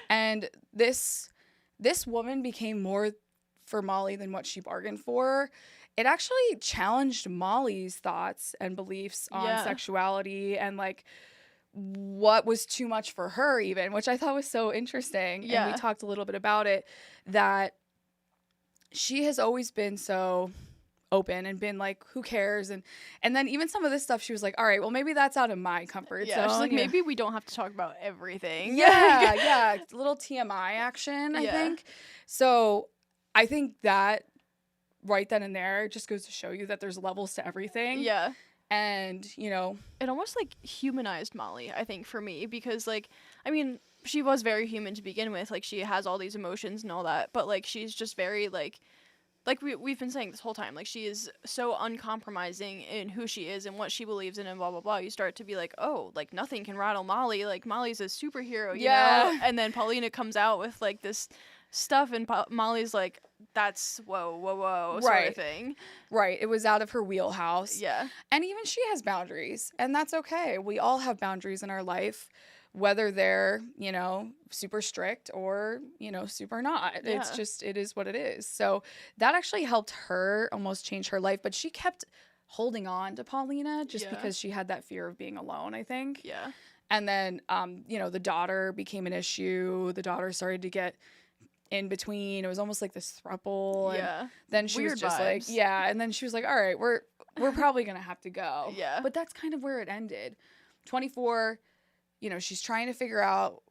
And this woman became more for Molly than what she bargained for. It actually challenged Molly's thoughts and beliefs on sexuality and like what was too much for her even, which I thought was so interesting. Yeah. And we talked a little bit about it, that she has always been so open and been like, who cares? And then even some of this stuff, she was like, all right, well, maybe that's out of my comfort zone. She's like, maybe we don't have to talk about everything. Yeah. Little TMI action, I think. So I think that right then and there just goes to show you that there's levels to everything. Yeah. And, you know, it almost like humanized Molly, I think, for me, because like, I mean, she was very human to begin with. Like, she has all these emotions and all that, but like, she's just very like we've been saying this whole time, like, she is so uncompromising in who she is and what she believes in and blah, blah, blah. You start to be like, oh, like, nothing can rattle Molly. Like, Molly's a superhero, you know? And then Paulina comes out with like this stuff and Molly's like, that's whoa sort of thing. Right. It was out of her wheelhouse. Yeah. And even she has boundaries, and that's okay. We all have boundaries in our life, whether they're, you know, super strict or, you know, super not. Yeah. It's just, it is what it is. So that actually helped her almost change her life, but she kept holding on to Paulina just because she had that fear of being alone, I think. Yeah. And then, you know, the daughter became an issue. The daughter started to get in between. It was almost like this throuple. And then she was just vibes. like, and then she was like, all right, we're probably going to have to go. Yeah. But that's kind of where it ended. 24, you know, she's trying to figure out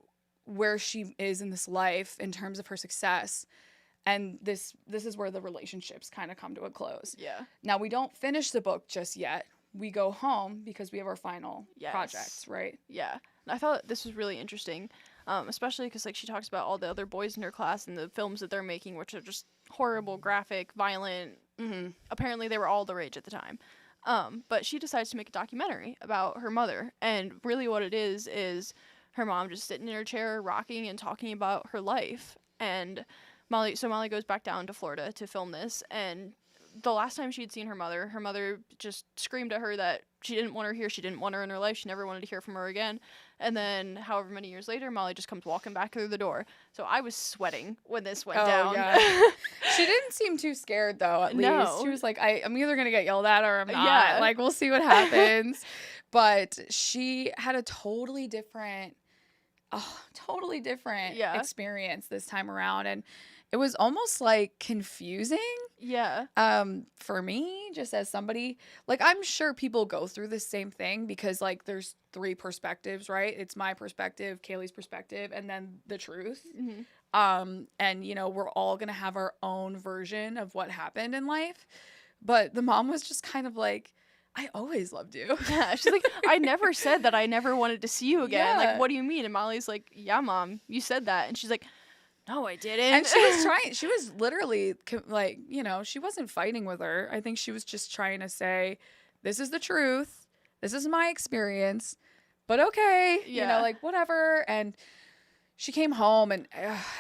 where she is in this life in terms of her success. And this is where the relationships kind of come to a close. Yeah. Now, we don't finish the book just yet. We go home because we have our final projects, right? Yeah. I thought this was really interesting, especially because like she talks about all the other boys in her class and the films that they're making, which are just horrible, graphic, violent. Apparently, they were all the rage at the time. But she decides to make a documentary about her mother, and really what it is her mom just sitting in her chair, rocking and talking about her life. And Molly goes back down to Florida to film this, and the last time she had seen her mother just screamed at her that she didn't want her here. She didn't want her in her life. She never wanted to hear from her again. And then however many years later, Molly just comes walking back through the door. So I was sweating when this went down. Yeah. She didn't seem too scared, though, at least. She was like, I'm either going to get yelled at or I'm not. Yeah. Like, we'll see what happens. But she had a totally different experience this time around. And it was almost like confusing. Yeah. For me, just as somebody, like, I'm sure people go through the same thing because, like, there's 3 perspectives, right? It's my perspective, Kayleigh's perspective, and then the truth. Mm-hmm. And, you know, we're all going to have our own version of what happened in life. But the mom was just kind of like, I always loved you. Yeah, she's like, I never said that I never wanted to see you again. Yeah. Like, what do you mean? And Molly's like, yeah, Mom, you said that. And she's like, no, I didn't. And she was literally, like, you know, she wasn't fighting with her. I think she was just trying to say, this is the truth. This is my experience. But okay, you know, like, whatever. And she came home and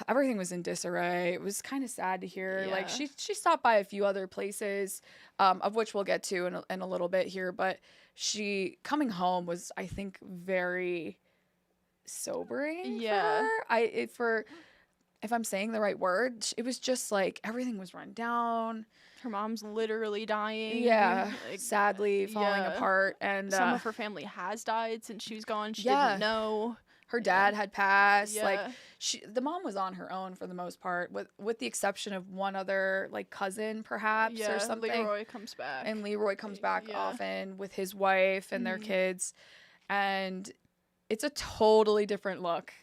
everything was in disarray. It was kind of sad to hear. Like, she stopped by a few other places, of which we'll get to in a little bit here. But she coming home was, I think, very sobering for her. If I'm saying the right word, it was just like everything was run down. Her mom's literally dying. Yeah, like, sadly falling apart. And some of her family has died since she was gone. She didn't know. Her dad had passed. Yeah. Like, the mom was on her own for the most part, with the exception of one other, like, cousin perhaps or something. Leroy comes back. And Leroy comes back often with his wife and their kids. And it's a totally different look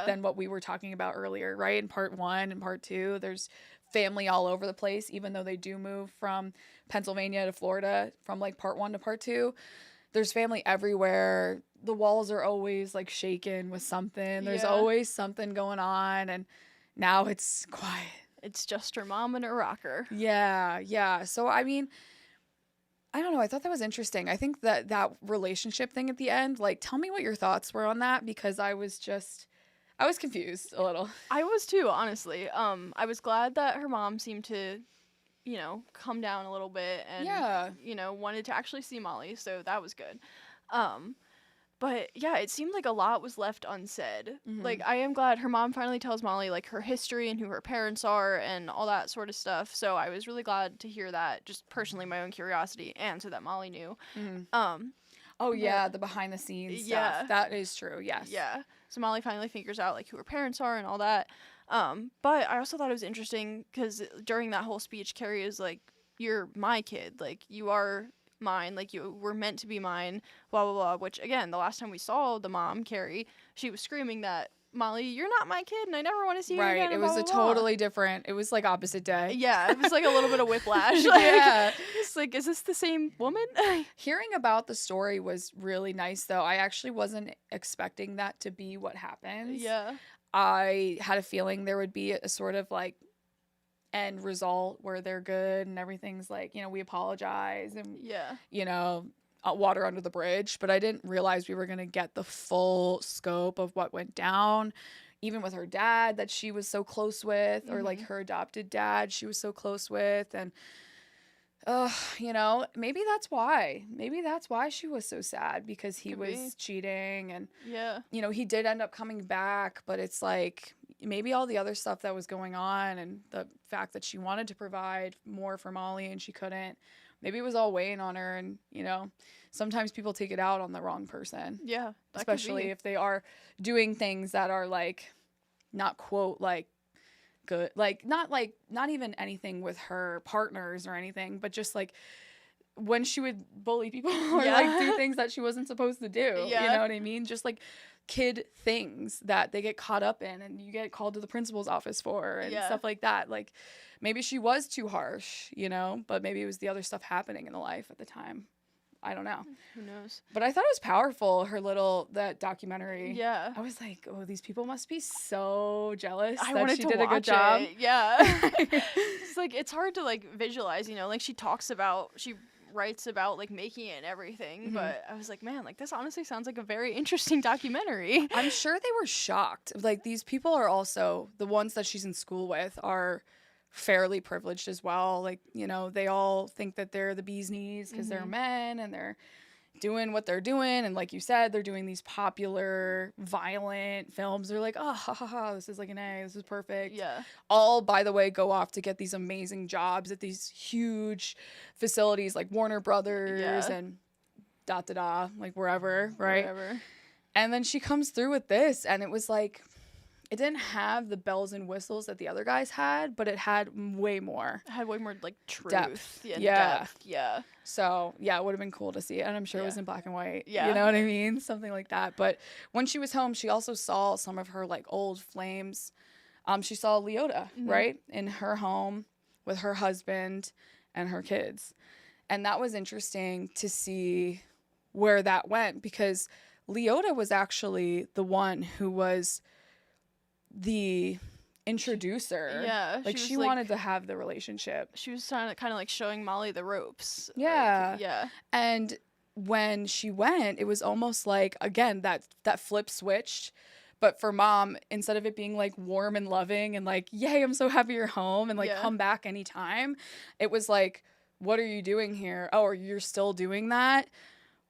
than what we were talking about earlier, right? In part 1 and part 2, there's family all over the place, even though they do move from Pennsylvania to Florida from, like, part 1 to part 2. There's family everywhere. The walls are always, like, shaken with something. There's always something going on. And now it's quiet. It's just her mom and her rocker. Yeah. So, I mean, I don't know. I thought that was interesting. I think that relationship thing at the end, like, tell me what your thoughts were on that, because I was confused a little. I was too, honestly. I was glad that her mom seemed to, you know, come down a little bit and, you know, wanted to actually see Molly. So that was good. But yeah, it seemed like a lot was left unsaid. Mm-hmm. Like, I am glad her mom finally tells Molly, like, her history and who her parents are and all that sort of stuff. So I was really glad to hear that, just personally, my own curiosity, and so that Molly knew. Mm-hmm. The behind the scenes stuff. That is true. Yes. Yeah. So Molly finally figures out, like, who her parents are and all that. But I also thought it was interesting because during that whole speech, Carrie is like, you're my kid. Like, you are mine. Like, you were meant to be mine, blah, blah, blah. Which, again, the last time we saw the mom, Carrie, she was screaming that, Molly, you're not my kid, and I never want to see you again. Right. It was totally different. It was, like, opposite day. Yeah. It was, like, a little bit of whiplash. Like, it's like, is this the same woman? Hearing about the story was really nice, though. I actually wasn't expecting that to be what happens. Yeah. I had a feeling there would be a sort of, like, end result where they're good and everything's like, you know, we apologize and, you know, water under the bridge. But I didn't realize we were going to get the full scope of what went down, even with her dad that she was so close with, or like her adopted dad she was so close with. And, you know, maybe that's why she was so sad, because he was cheating and, you know, he did end up coming back. But it's like, maybe all the other stuff that was going on and the fact that she wanted to provide more for Molly and she couldn't, maybe it was all weighing on her. And, you know, sometimes people take it out on the wrong person. Yeah. Especially if they are doing things that are, like, not quote, like, good. Like, not even anything with her partners or anything, but just, like, when she would bully people or, like, do things that she wasn't supposed to do. You know what I mean? Just, like, kid things that they get caught up in and you get called to the principal's office for and stuff like that. Like, maybe she was too harsh, you know, but maybe it was the other stuff happening in the life at the time. I don't know. Who knows? But I thought it was powerful, that documentary. Yeah. I was like, oh, these people must be so jealous that she did a good job. Yeah. It's like, it's hard to, like, visualize, you know, like, she writes about, like, making it and everything, but I was like, man, like, this honestly sounds like a very interesting documentary. I'm sure they were shocked. Like, these people are also, the ones that she's in school with are fairly privileged as well. Like, you know, they all think that they're the bee's knees because they're men and they're doing what they're doing. And like you said, they're doing these popular, violent films. They're like, oh, ha, ha, ha, this is like an A. This is perfect. Yeah. All, by the way, go off to get these amazing jobs at these huge facilities like Warner Brothers and like wherever, right? Wherever. And then she comes through with this, and it was like, it didn't have the bells and whistles that the other guys had, but it had way more. It had way more like truth. Depth. And Yeah. depth. Yeah. So, yeah, it would have been cool to see it. And I'm sure it was in black and white. Yeah. You know what I mean? Something like that. But when she was home, she also saw some of her like old flames. She saw Leota, right? In her home with her husband and her kids. And that was interesting to see where that went, because Leota was actually the one who was the introducer. Yeah. Like she wanted to have the relationship. She was trying to kind of like showing Molly the ropes. Yeah. Like, yeah. And when she went, it was almost like, again, that flip switched. But for Mom, instead of it being like warm and loving and like, yay, I'm so happy you're home and like come back anytime, it was like, what are you doing here? Oh, you're still doing that?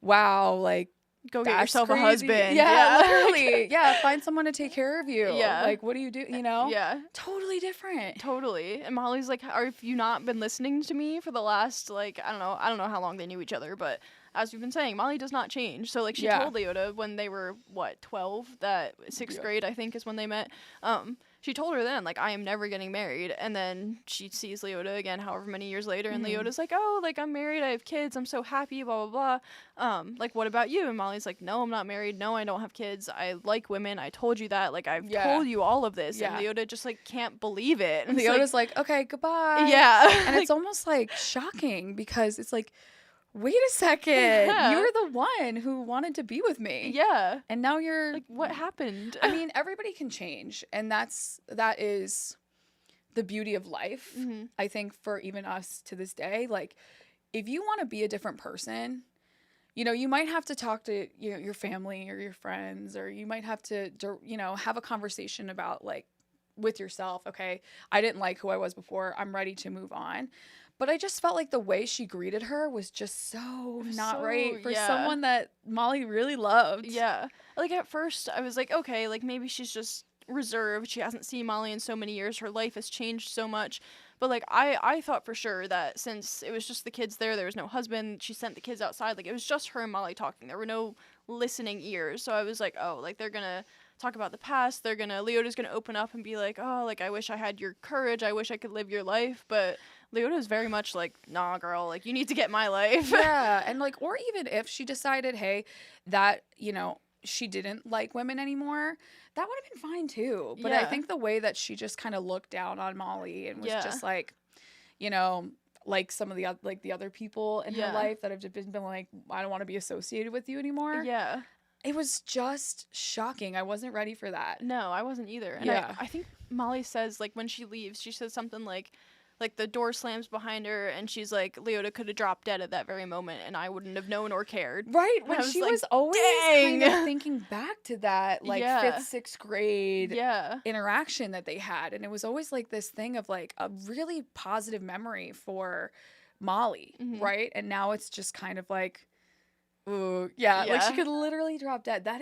Wow, like, go get yourself crazy. a husband. Yeah, literally. Yeah, find someone to take care of you. Yeah. Like, what do you do? You know? Yeah. Totally different. Totally. And Molly's like, have you not been listening to me for the last, like, I don't know how long they knew each other, but as we've been saying, Molly does not change. So, like, she told Leota when they were, 12? That 6th grade, I think, is when they met. She told her then, like, I am never getting married. And then she sees Leota again however many years later, and Leota's like, oh, like, I'm married, I have kids, I'm so happy, blah, blah, blah. Like, what about you? And Molly's like, no, I'm not married, no, I don't have kids, I like women, I told you that, like, I've told you all of this. And Leota just, like, can't believe it. And Leota's like, okay, goodbye. Yeah. And it's almost, like, shocking, because it's like, wait a second, you're the one who wanted to be with me. Yeah. And now you're... Like, what happened? I mean, everybody can change, and that is the beauty of life. I think for even us to this day, like, if you want to be a different person, you know, you might have to talk to your family or your friends, or you might have to, you know, have a conversation about, like, with yourself, okay, I didn't like who I was before, I'm ready to move on. But I just felt like the way she greeted her was just so not right for someone that Molly really loved. Yeah. Like, at first, I was like, okay, like, maybe she's just reserved. She hasn't seen Molly in so many years. Her life has changed so much. But, like, I thought for sure that since it was just the kids there was no husband, she sent the kids outside. Like, it was just her and Molly talking. There were no listening ears. So I was like, oh, like, they're going to talk about the past. Leota's going to open up and be like, oh, like, I wish I had your courage. I wish I could live your life. But Leota is very much like, nah, girl, like, you need to get my life. Yeah, and, like, or even if she decided, hey, that, you know, she didn't like women anymore, that would have been fine, too. But I think the way that she just kind of looked down on Molly and was just like, you know, like some of the other people in her life that have just been like, I don't want to be associated with you anymore. Yeah. It was just shocking. I wasn't ready for that. No, I wasn't either. And I think Molly says, like, when she leaves, she says something like the door slams behind her, and she's like, Leota could have dropped dead at that very moment, and I wouldn't have known or cared. Right, when she was always kind of thinking back to that, like, 5th, 6th grade interaction that they had, and it was always, like, this thing of, like, a really positive memory for Molly, right? And now it's just kind of like, ooh, like, she could literally drop dead. That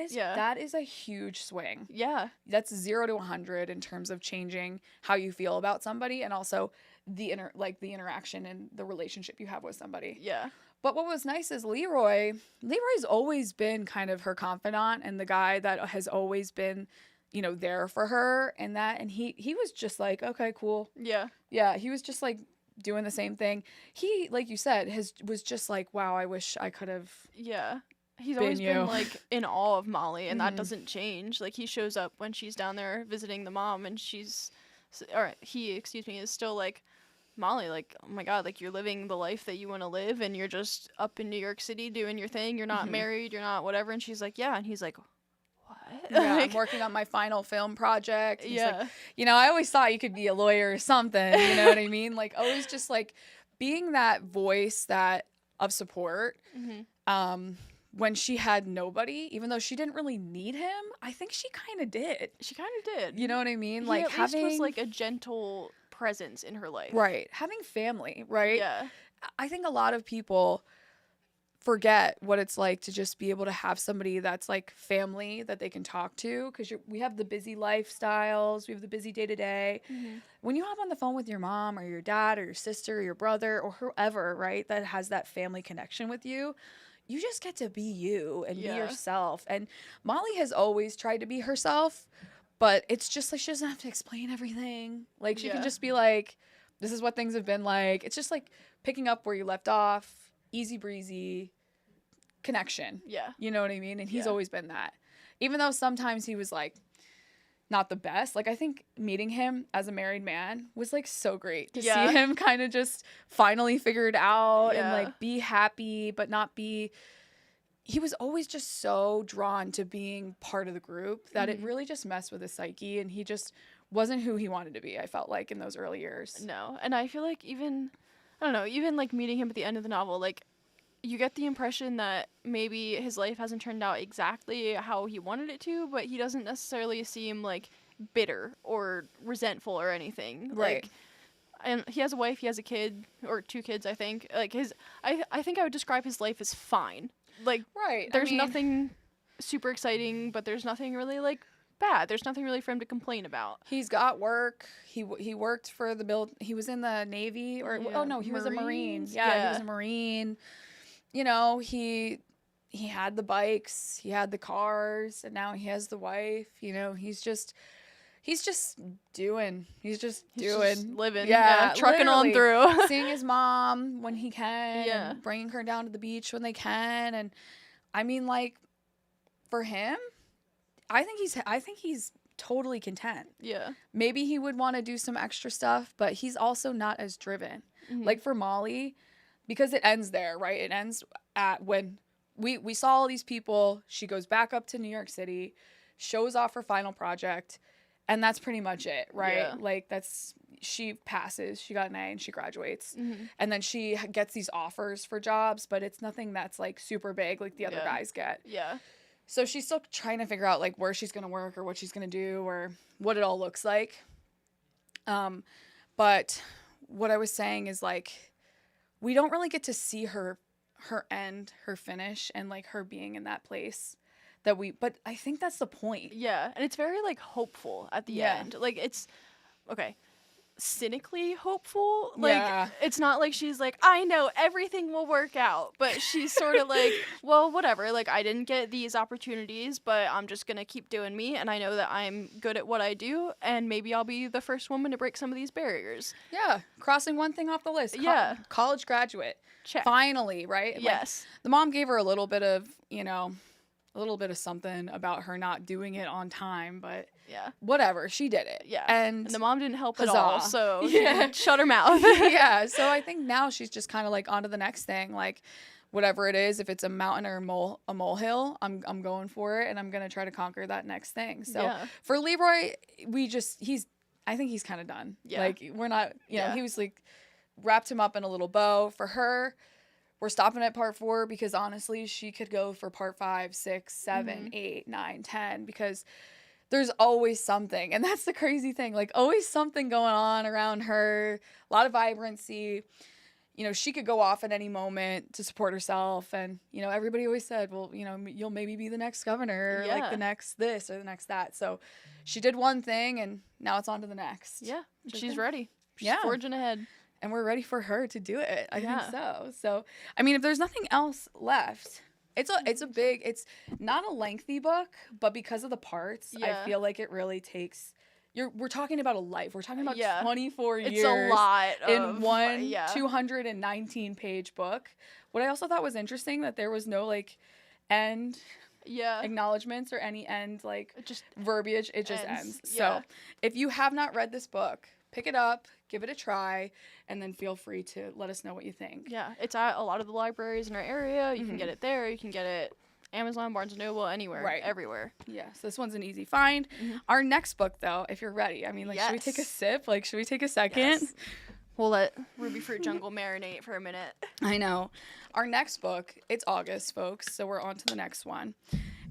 is a huge swing. Yeah. That's 0 to 100 in terms of changing how you feel about somebody, and also the interaction and the relationship you have with somebody. Yeah. But what was nice is Leroy's always been kind of her confidant and the guy that has always been, you know, there for her, and he was just like, okay, cool. Yeah. Yeah, he was just like doing the same thing. He, like you said, was just like, wow, I wish I could have. Yeah. He's always been, like, in awe of Molly, and that doesn't change. Like, he shows up when she's down there visiting the mom, and he is still like, Molly, like, oh my God, like, you're living the life that you want to live, and you're just up in New York City doing your thing. You're not married, you're not whatever. And she's like, yeah. And he's like, what? Yeah, like, I'm working on my final film project. And yeah. Like, you know, I always thought you could be a lawyer or something. You know what I mean? Like, always just, like, being that voice of support. When she had nobody, even though she didn't really need him, I think she kind of did. She kind of did. You know what I mean? Like, at least was, like, a gentle presence in her life. Right. Having family, right? Yeah. I think a lot of people forget what it's like to just be able to have somebody that's like family that they can talk to, because we have the busy lifestyles, we have the busy day to day. When you hop on the phone with your mom or your dad or your sister or your brother or whoever, right, that has that family connection with you, you just get to be you and be yourself. And Molly has always tried to be herself, but it's just like she doesn't have to explain everything. Like she can just be like, this is what things have been like. It's just like picking up where you left off. Easy breezy connection. Yeah. You know what I mean? And he's always been that. Even though sometimes he was like not the best. Like I think meeting him as a married man was like so great to see him kind of just finally figure it out and like be happy but not be. He was always just so drawn to being part of the group that it really just messed with his psyche, and he just wasn't who he wanted to be, I felt like, in those early years. No. And I feel like even like meeting him at the end of the novel, like you get the impression that maybe his life hasn't turned out exactly how he wanted it to, but he doesn't necessarily seem like bitter or resentful or anything. Right. Like, and he has a wife, he has a kid, or 2 kids, I think. Like I think I would describe his life as fine. Like, there's nothing super exciting, but there's nothing really like bad. There's nothing really for him to complain about. He's got work. He worked for the he was in the Navy, or he was a Marine. Yeah, he was a Marine. You know, he had the bikes, he had the cars, and now he has the wife. You know, he's just doing. He's just living. Yeah, trucking on through. Seeing his mom when he can. Yeah. And bringing her down to the beach when they can. And I mean, like, for him, I think he's totally content. Yeah. Maybe he would want to do some extra stuff, but he's also not as driven. Like for Molly, because it ends there, right? It ends at when we saw all these people. She goes back up to New York City, shows off her final project, and that's pretty much it, right? Yeah. Like she passes, she got an A and she graduates. And then she gets these offers for jobs, but it's nothing that's like super big like the other guys get. Yeah. So she's still trying to figure out like where she's going to work or what she's going to do or what it all looks like. But what I was saying is like, we don't really get to see her end, her finish, and like her being in that place but I think that's the point. Yeah. And it's very like hopeful at the end. Like it's cynically hopeful. Like it's not like she's like, I know everything will work out, but she's sort of like, well, whatever, like I didn't get these opportunities, but I'm just gonna keep doing me, and I know that I'm good at what I do, and maybe I'll be the first woman to break some of these barriers. Yeah, crossing one thing off the list. College graduate. Check. Finally, right? Yes. Like, the mom gave her a little bit of something about her not doing it on time, but whatever, she did it. Yeah. And the mom didn't help at all, so shut her mouth. Yeah. So I think now she's just kind of like on to the next thing, like whatever it is, if it's a mountain or a molehill, I'm going for it, and I'm gonna try to conquer that next thing. So for Leroy, I think he's kind of done. Yeah. Like we're not, he was like wrapped him up in a little bow. For her, we're stopping at part 4 because honestly, she could go for part 5, 6, 7, 8, 9, 10 because there's always something. And that's the crazy thing. Like always something going on around her, a lot of vibrancy. You know, she could go off at any moment to support herself. And, everybody always said, well, you'll maybe be the next governor, or like the next this or the next that. So she did one thing and now it's on to the next. Yeah. She's ready. She's forging ahead. And we're ready for her to do it. I think so. So, I mean, if there's nothing else left, it's not a lengthy book, but because of the parts, I feel like it really takes. We're talking about a life. We're talking about 24 years. It's a lot in one 219-page book. What I also thought was interesting that there was no like end acknowledgments or any end like just verbiage. It just ends. So, if you have not read this book, pick it up, give it a try, and then feel free to let us know what you think. Yeah, it's at a lot of the libraries in our area. You can get it there. You can get it Amazon, Barnes & Noble, anywhere, everywhere. Yeah, so this one's an easy find. Our next book, though, if you're ready, I mean, like, should we take a sip? Like, should we take a second? Yes. We'll let Rubyfruit Jungle marinate for a minute. I know. Our next book, it's August, folks, so we're on to the next one.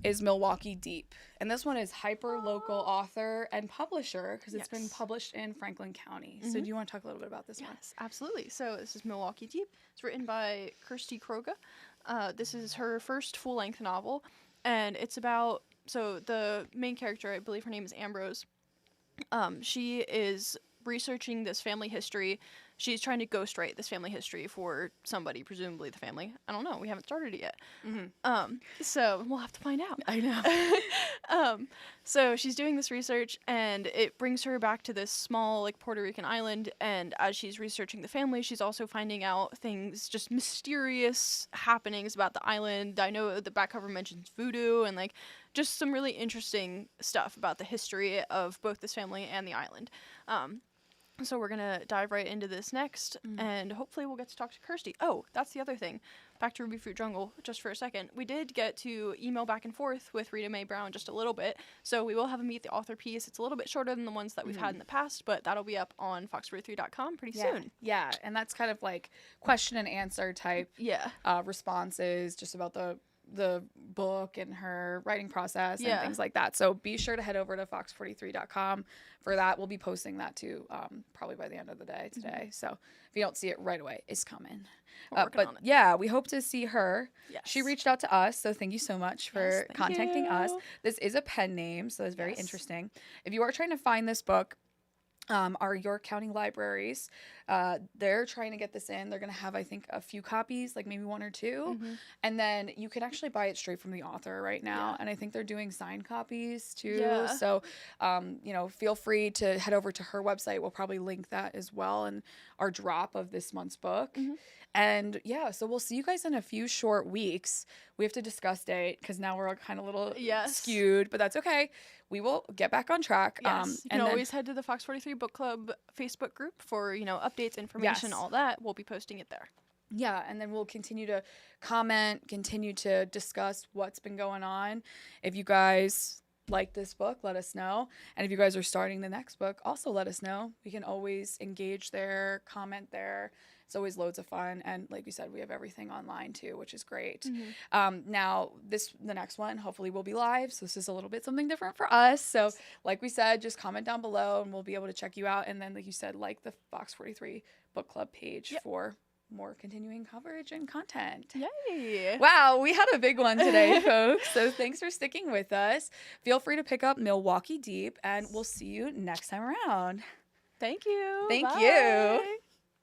is Milwaukee Deep. And this one is hyper-local author and publisher because it's been published in Franklin County. So do you want to talk a little bit about this one? Yes, absolutely. So this is Milwaukee Deep. It's written by Kirsty Kroga. This is her first full-length novel, and it's about, so the main character, I believe her name is Ambrose. She is researching this family history. She's trying to ghostwrite this family history for somebody, presumably the family. I don't know. We haven't started it yet. So we'll have to find out. I know. So she's doing this research, and it brings her back to this small, like, Puerto Rican island. And as she's researching the family, she's also finding out things, just mysterious happenings about the island. I know the back cover mentions voodoo and, like, just some really interesting stuff about the history of both this family and the island. So we're going to dive right into this next, and hopefully we'll get to talk to Kirsty. Oh, that's the other thing. Back to Rubyfruit Jungle just for a second. We did get to email back and forth with Rita Mae Brown just a little bit, so we will have a Meet the Author piece. It's a little bit shorter than the ones that we've had in the past, but that'll be up on FOX43.com pretty soon. Yeah, and that's kind of like question and answer type responses just about the book and her writing process and things like that. So be sure to head over to fox43.com for that. We'll be posting that too, probably by the end of the day today. So if you don't see it right away, it's coming. But yeah, we hope to see her. Yes. She reached out to us, so thank you so much for contacting us. This is a pen name, so it's very interesting. If you are trying to find this book, our York County libraries, they're trying to get this in. They're going to have, I think, a few copies, like maybe one or two. And then you can actually buy it straight from the author right now. And I think they're doing signed copies too. So, you know, feel free to head over to her website. We'll probably link that as well in our drop of this month's book. And yeah, so we'll see you guys in a few short weeks. We have to discuss date because now we're kind of a little skewed, but that's okay. We will get back on track. Yes, you can always head to the FOX43 Book Club Facebook group for, you know, updates, information, all that. We'll be posting it there. Yeah, and then we'll continue to comment, continue to discuss what's been going on. If you guys like this book, let us know. And if you guys are starting the next book, also let us know. We can always engage there, comment there. It's always loads of fun. And like we said, we have everything online too, which is great. Now, the next one hopefully will be live. So this is a little bit something different for us. So like we said, just comment down below and we'll be able to check you out. And then, like you said, like the FOX43 Book Club page for more continuing coverage and content. Yay! Wow, we had a big one today, folks. So thanks for sticking with us. Feel free to pick up Milwaukee Deep, and we'll see you next time around. Thank you. Thank you.